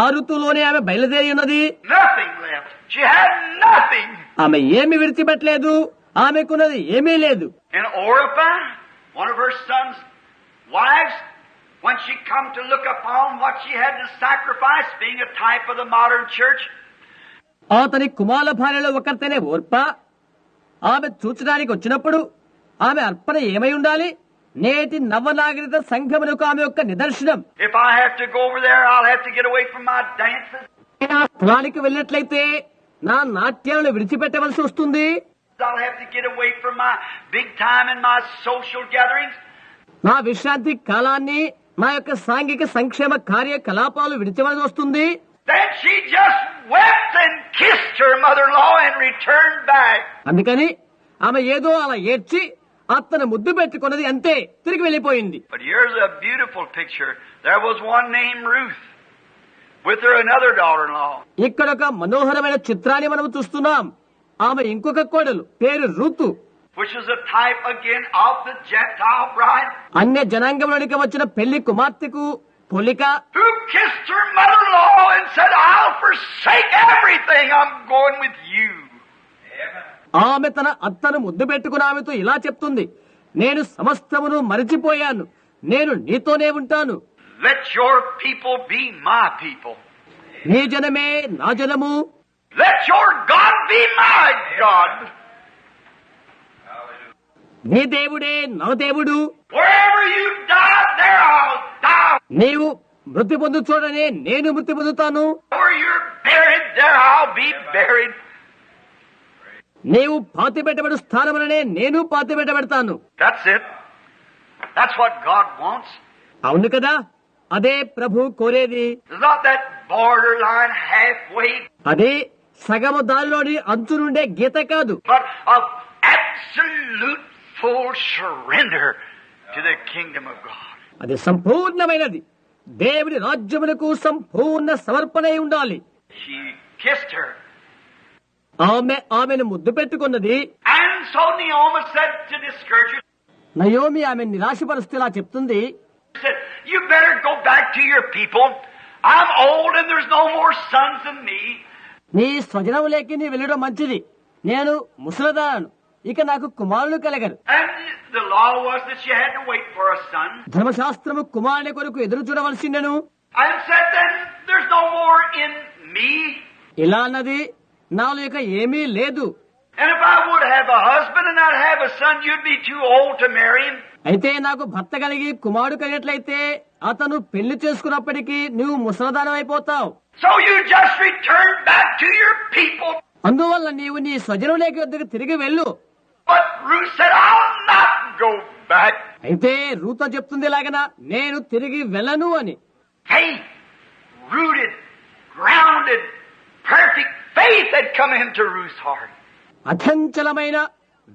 ఆ ఋతువులోనే ఆమె బయలుదేరి ఉన్నది. Nothing left. She had nothing. ఆమె ఏమి విడిచిపెట్టలేదు, ఆమెకున్నది ఏమీ లేదు. And Orpah, one of her son's wives, when she come to look upon what she had to sacrifice, being a type of the modern church, అతని కుమారుల భార్యలో ఒకరితేనే ఓర్ప, ఆమె చూచడానికి వచ్చినప్పుడు ఆమె అర్పణ ఏమై ఉండాలి? నేటి నవనాగరిక సంఘమునకు ఆమె యొక్క నిదర్శనం. if I have to go over there, I'll have to get away from my dances. ఆ స్థలానికి వెళ్ళినట్లయితే నా నాట్యాలను విడిచిపెట్టవలసి వస్తుంది. I'll have to get away from my big time and my social gatherings. నా విశ్రాంతి కాలాన్ని, నా యొక్క సాంఘిక సంక్షేమ కార్యకలాపాలు విడిచవలసి వస్తుంది. Then she just wept and kissed her mother-in-law and returned back. అందుకని ఆమె ఏదో అలా ఏడ్చి అత్తను ముద్దు పెట్టుకున్నది, అంతే, తిరిగి వెళ్లిపోయింది. But here's a beautiful picture. There was one named Ruth, with her another daughter-in-law. ఇక్కడ ఒక మనోహరమైన చిత్రాన్ని మనం చూస్తున్నాం. ఆమె ఇంకొక కోడలు పేరు రుతు, Which is a type again of the Gentile bride. అన్య జనాంగంలోనికి వచ్చిన పెళ్లి కుమార్తెకు పోలిక. Who kissed her mother-in-law and said, I'll forsake everything. I'm going with you. ఆమె తన అత్తను ముద్దు పెట్టుకుని ఆమెతో ఇలా చెప్తుంది, నేను సమస్తమును మరిచిపోయాను, నేను నీతోనే ఉంటాను. Let your people be my people. నీ జనమే నా జనము. Let your God be my God. నీ దేవుడే నా దేవుడు. Wherever you die, there I'll die. నీవు మృతి పొందు చూడనే నేను మృతి పొందుతాను. Where you're buried, there I'll be buried. నీవు పాతిపెట్టబడు స్థానములనే నేను పాతిపెట్టబడతాను. That's it. That's what God wants. అవును కదా, అదే ప్రభు కోరేది. It's not that borderline halfway, అదే సగము దారిలోని అంచు నుండే గీత కాదు, but of absolute full surrender to the kingdom of God. అది సంపూర్ణమైనది. దేవుని రాజ్యమునకు సంపూర్ణ సమర్పణ అయి ఉండాలి. She kissed her. ఆమెను ముద్దు పెట్టుకున్నది. And so Naomi said to discourage her, Naomi ఆమె నిరాశపరుస్తూ ఇలా చెప్తుంది, she said, you better go back to your people. I'm old and there's no more sons than me. నీ స్వజనములేకి నీ వెళ్ళడం మంచిది. నేను ముసలిదాను, ఇక నాకు కుమారులు కలగరు. And the law was that she had to wait for a son. ధర్మశాస్త్రము కుమారుని కొరకు ఎదురు చూడవలసిందెను. And said, then there's no more in me. ఇలా అన్నది, నాలో ఇక ఏమీ లేదు. And if I would have a husband and not have a son, you'd be too old to marry him. అయితే నాకు భర్త కలిగి కుమారుడు కలిగినట్లయితే అతను పెళ్లి చేసుకున్నప్పటికీ నువ్వు ముసలదానం అయిపోతావు. So you just return back to your people. అందువల్ల నీవు నీ స్వజనులేకి వద్దకు తిరిగి వెళ్ళు. But Ruth said, I'll not go back. అయితే రూతో చెప్తుంది ఇలాగనా, నేను తిరిగి వెళ్ళను అని. Faith, rooted, grounded, perfect faith had come into Ruth's heart. అచంచలమైన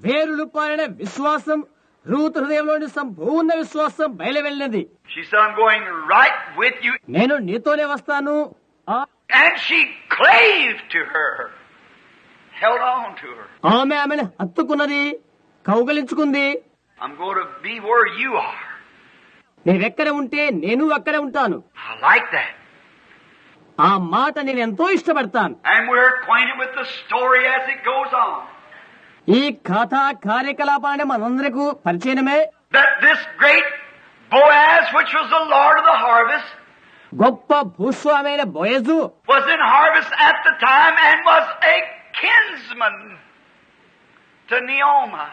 వేరులు పారిన విశ్వాసం రూతు హృదయంలోని సంపూర్ణ విశ్వాసం బయలువెళ్ళినది. She said, I'm going right with you. నేను నీతోనే వస్తాను. And she clave to her, held on to her. ఆమెను హత్తుకున్నది, కౌగలించుకుంది. I'm going to be where you are. నీవెక్కడ ఉంటే నేను అక్కడే ఉంటాను. I like that. ఆ మాట నేను ఎంతో ఇష్టపడతాను. And we're acquainted with the story as it goes on. ఈ కథా కార్యకలాపాన్ని మనందరికీ పరిచయమే. That this great Boaz, which was the Lord of the harvest, గొప్ప భూస్వామైన Boaz was in harvest at the time and was a kinsman to Naomi.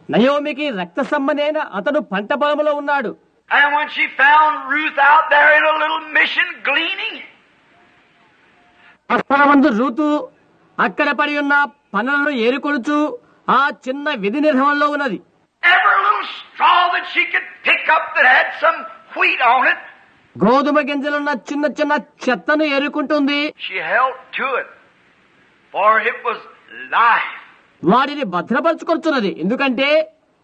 నయోమికి రక్త సంబంధైన అతడు పంట పొలంలో ఉన్నాడు. And when she found Ruth out there in a little mission gleaning, అస్తరమందు Ruth అక్కడ పడి ఉన్న పనులను ఏరుకొడుచు ఆ చిన్న విధి నిర్వహణలో ఉన్నది. every little straw that she could pick up that had some wheat on it, గోధుమ గింజలున్న చిన్న చిన్న చెత్తను ఏరుకుంటుంది. she held to it, for it was life. వాటిని భద్రపరుచుకొచ్చున్నది, ఎందుకంటే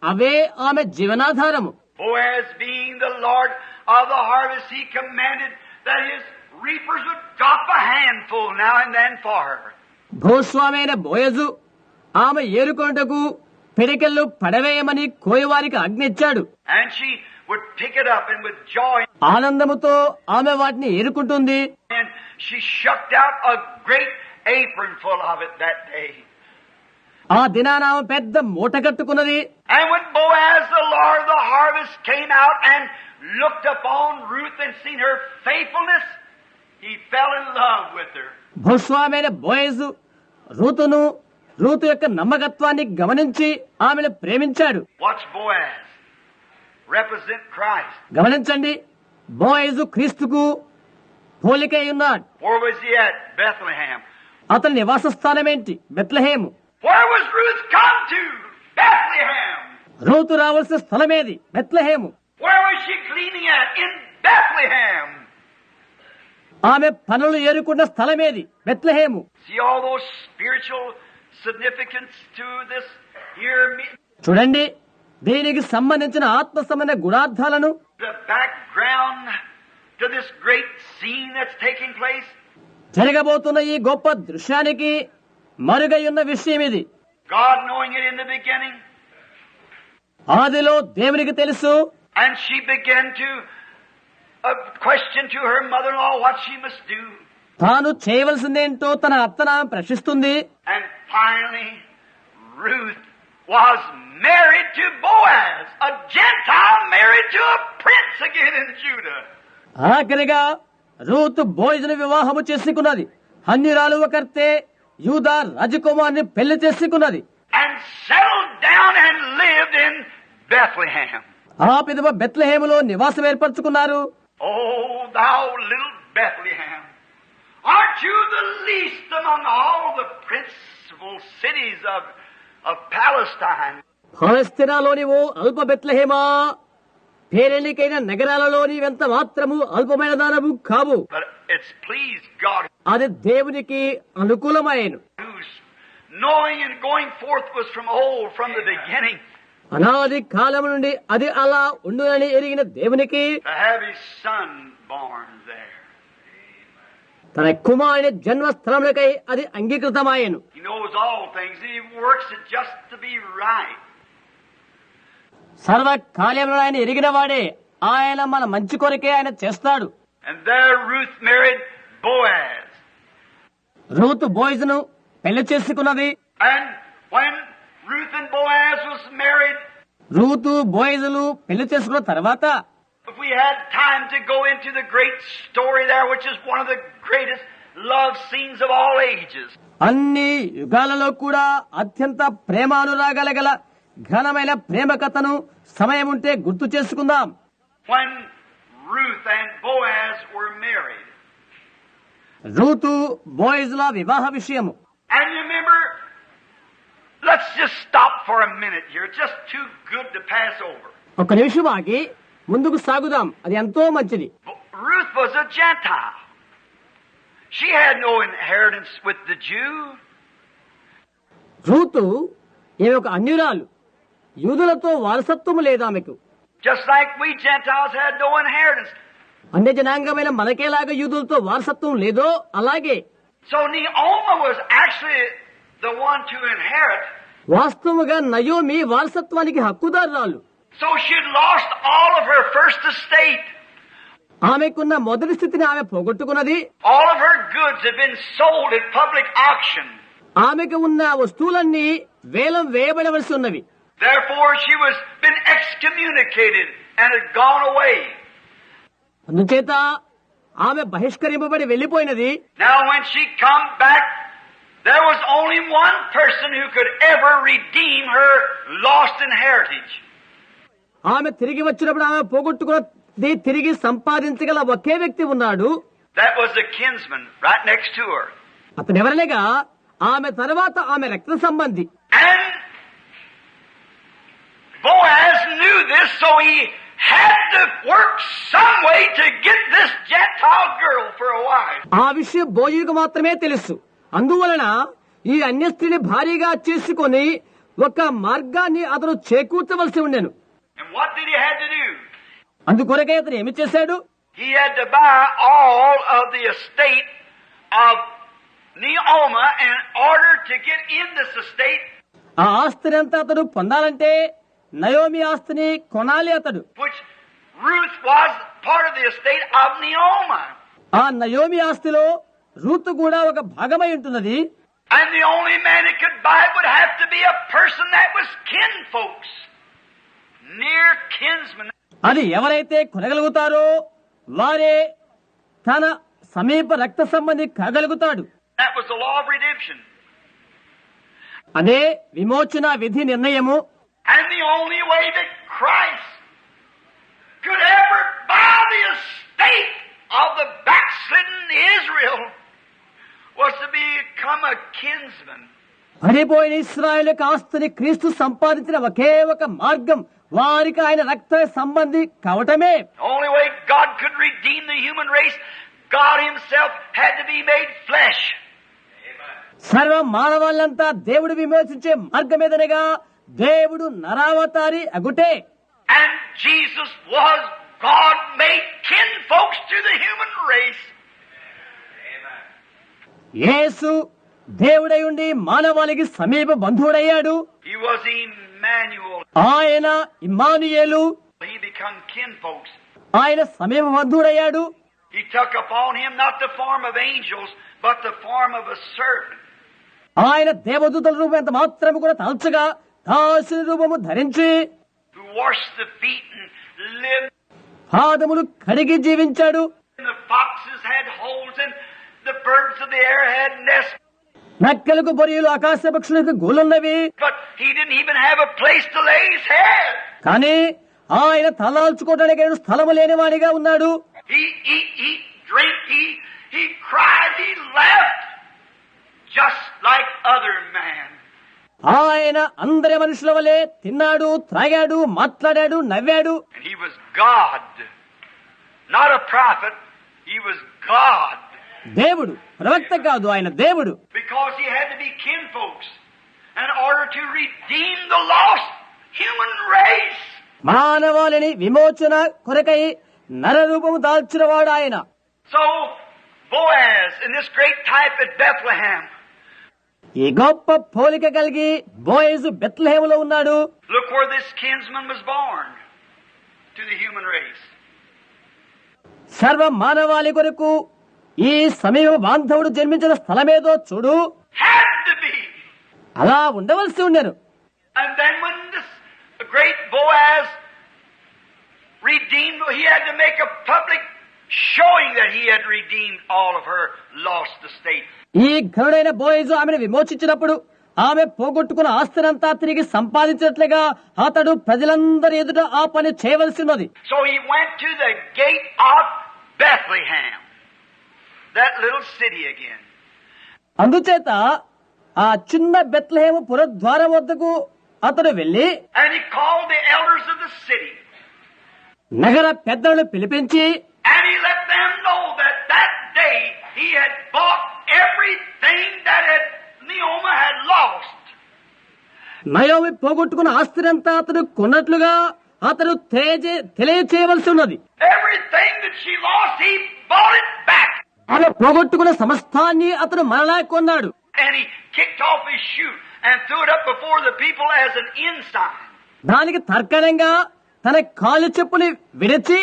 అవే ఆమె జీవనాధారము. Boaz, being the Lord of the harvest, he commanded that his reapers would drop a handful now and then for her. భూస్వామైన బోయజు ఆమె ఏరుకొనుటకు పిడికెళ్ళు పడవేయమని కోయవారికి ఆజ్ఞించాడు. And she would pick it up and with joy. ఆనందముతో ఆమె వాటిని ఏరుకుంటుంది. And she shucked out a great apron full of it that day. ఆ దినాన ఆమె పెద్ద మూట కట్టుకున్నది. And when Boaz, the Lord of the harvest, came out and looked upon Ruth and seen her faithfulness, he fell in love with her. భూస్వామైన Boaz Ruth యొక్క నమ్మకత్వాన్ని గమనించి ఆమెను ప్రేమించాడు. Watch Boaz represent Christ. గమనించండి, బోయజు క్రీస్తుకు పోలికై ఉన్నాడు. Where was he at? Bethlehem. అతని నివాస స్థానం ఏంటి? Bethlehem. Where was Ruth come to? Bethlehem. Ruth రావాల్సిన స్థలమేది? Bethlehem. Where was she cleaning at? In Bethlehem. ఆమె పనులు ఏరుకున్న స్థలమేది? Bethlehem. See all those spiritual significance to this here. చూడండి, దీనికి సంబంధించిన ఆత్మ సంబంధ గుణార్థాలను, The background to this great scene that's taking place. జరగబోతున్న ఈ గొప్ప దృశ్యానికి మరుగై ఉన్న విషయం ఇది. God knowing it in the beginning. ఆదిలో దేవునికి తెలుసు. And she began to question to her mother-in-law what she must do. తాను చేయవలసిందేంటో తన అత్తన ప్రశ్నిస్తుంది. And finally, Ruth was married to Boaz, a Gentile married to a prince again in Judah. ఆఖరిగా Ruth బోయజును వివాహము చేసుకున్నది. అన్యురాలు ఒకర్తే యూదా రాజకుమారుని పెళ్లి చేసుకున్నది. And settled down and lived in Bethlehem. ఆ పిదవ బెత్లెహేములో నివాసం ఏర్పరచుకున్నారు. Oh, thou little Bethlehem, aren't you the least among all the principal cities of Palestine? ఫలస్తీనాలోని ఓ అల్ప బెత్లెహేమా, పేరెన్నికైన నగరాలలోని ఎంత మాత్రము అల్పమైన దానము కావు. But it's pleased God, అది దేవునికి అనుకూలమైనను. whose knowing and going forth was from old, from the beginning, అనాది కాలము నుండి అది అలా ఉండునని ఎరిగిన దేవునికి to have His Son born there. తన కుమారుని జన్మస్థలములకై అది అంగీకృతమాయెను. He knows all things, and He works it just to be right. సర్వ కార్యములను ఆయన ఎరిగిన వాడే. ఆయన మన మంచి కొరకే ఆయన చేస్తాడు. And there Ruth married Boaz. Ruth బోయజును పెళ్లి చేసుకున్నది. And when Ruth and Boaz was married, Ruth బోయజులు పెళ్లి చేసుకున్న తర్వాత, if we had time to go into the great story there, which is one of the greatest love scenes of all ages. అన్ని యుగాలలో కూడా అత్యంత ప్రేమానురాగాల గల ఘనమైన ప్రేమ కథను సమయం ఉంటే గుర్తు చేసుకుందాం. When Ruth and Boaz were married. Ruth బోయజుల వివాహ విషయము. And you remember Let's just stop for a minute here. It's just too good to pass over. ఒక్క నిమిషం ఆగి ముందుకు సాగుదాం, అది ఎంతో మంచిది. Ruth was a Gentile. She had no inheritance with the Jew. Ruth ఈమె ఒక అన్యురాలు, యూదులతో వారసత్వము లేదు ఆమెకు. Just like we Gentiles had no inheritance. అన్య జనాంగమైన మనకేలాగా యూదులతో వారసత్వం లేదో అలాగే So Naomi was actually the one to inherit. వాస్తవముగా నయోమి వారసత్వానికి హక్కుదారురాలు. So she had lost all of her first estate. ఆమెకున్న మొదటి స్థితిని ఆమె పోగొట్టుకున్నది. All of her goods had been sold at public auction. ఆమెకు ఉన్న వస్తువులన్నీ వేలం వేయబడవలసి ఉన్నవి. Therefore she was been excommunicated and had gone away. అందుచేత ఆమె బహిష్కరింపబడి వెళ్లిపోయినది. Now when she come back, there was only one person who could ever redeem her lost inheritance. ఆమె తిరిగి వచ్చినప్పుడు ఆమె పోగొట్టుకున్నది తిరిగి సంపాదించగల ఒకే వ్యక్తి ఉన్నాడు. That was the kinsman right next to her. అతను ఎవరనగా ఆమె తర్వాత ఆమె రక్త సంబంధి. And Boaz knew this, so he had to work some way to get this Gentile girl for a wife. ఆ విషయం బోయీకు మాత్రమే తెలుసు. అందువలన ఈ అన్య స్త్రీని భారీగా చేసుకుని ఒక మార్గాన్ని అతను చేకూర్చవలసి ఉండెను. And what did he have to do? అందుకొరకే అతను ఏమి చేశాడు? He had to buy all of the estate of Naomi in order to get in this estate. ఆ ఆస్తిని అంతా అతడు పొందాలంటే నయోమి ఆస్తిని కొనాలి అతడు. Which Ruth was part of the estate of Naomi. ఆ నయోమి ఆస్తిలో రూతు కూడా ఒక భాగమై ఉంటున్నది. And the only man that could buy it would have to be a person that was kinfolks. Near kinsmen. అది ఎవరైతే కొనగలుగుతారో వారే తన సమీప రక్త సంబంధి కాగలుగుతాడు. That was the law of redemption. అదే విమోచన విధి నిర్ణయము. And the only way that Christ could ever buy the estate of the backslidden Israel was to become a kinsman. పడిపోయిన ఇశ్రాయేలు యొక్క ఆస్తిని క్రీస్తు సంపాదించిన ఒకే ఒక మార్గం వారికి ఆయన రక్త సంబంధి కావటమే. The only way God could redeem the human race, God himself had to be made flesh. సర్వ మానవాళ్ళంతా దేవుడు విమోచించే మార్గమేదనగా దేవుడు నరావతారి అగుటే. And Jesus was God made kinfolks to the human race. యేసు దేవుడై ఉండి మానవాళికి సమీప బంధువుడయ్యాడు. He was Emmanuel. ఆయన ఇమ్మానుయేలు, He become kinfolks. ఆయన సమీప బంధువుడయ్యాడు. He took upon him not the form of angels, but the form of a servant. ఆయన దేవదూతల రూపం ఎంత మాత్రము కూడా తలచగా దాసుని రూపము ధరించి Who washed the feet and lived. పాదములు కడిగి జీవించాడు. And the foxes had holes and the birds of the air had nests. నక్కలకు బొరియలు ఆకాశ పక్షులకు గోలున్నవి. But he didn't even have a place to lay his head. కానీ ఆయన తలాల్చుకోవడానికి స్థలము లేనివాడిగా ఉన్నాడు. He eat, drink, he cried, he laughed, just like other man. ఆయన అందరి మనుషుల వలె తిన్నాడు, త్రాగాడు, మాట్లాడాడు, నవ్వాడు. And he was God, not a prophet. He was God. దేవుడు, ప్రవక్త కాదు, ఆయన దేవుడు. Because he had to be kinfolks in order to redeem the lost human race. మానవాళిని విమోచన కొరకై నరరూపము దాల్చినవాడు ఆయన. So Boaz, in this great type at Bethlehem, ఈ గొప్ప పోలిక కలిగి బోయజు బెత్లెహేములో ఉన్నాడు. look where this kinsman was born to the human race. సర్వ మానవాళి కొరకు ఈ సమీప బాంధవుడు జన్మించిన స్థలమేదో చూడు. Had to be. అలా ఉండవలసి ఉండెను. And then when this great Boaz redeemed, he had to make a public showing that he had redeemed all of her lost estate. ఈ ఘనుడైన బోయజు ఆమెను విమోచించినప్పుడు ఆమె పోగొట్టుకున్న ఆస్తినంతా తిరిగి సంపాదించినట్లుగా అతడు ప్రజలందరి ఎదుట ఆ పని చేయవలసి ఉన్నది. So he went to the gate of Bethlehem, that little city again. అందుచేత ఆ చిన్న బెత్లెహేము పురద్వారం వద్దకు అతడు వెళ్లి And he called the elders of the city. నగర పెద్దలను పిలిపించి And he let them know that that day he had bought everything that Naomi had lost. Naomi పోగొట్టుకున్న ఆస్తినంతా అతడు కొన్నట్లుగా అతడు తెలియచేయవలసి ఉన్నది. Everything that she lost, he bought it back. ఆమె పోగొట్టుకున్న సమస్తాన్ని అతడు మరలా కొన్నాడు. And he kicked off his shoe and threw it up before the people as an ensign. దానికి తర్కణంగా తన కాలు చెప్పుని విడిచి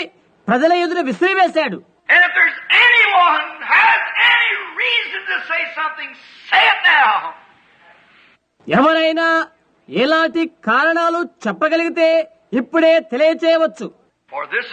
ప్రజల ఎదుట విసిరివేశాడు. And if there's anyone has any reason to say something, say it now. ఎవరైనా ఎలాంటి కారణాలు చెప్పగలిగితే ఇప్పుడే తెలియచేయవచ్చు. For this is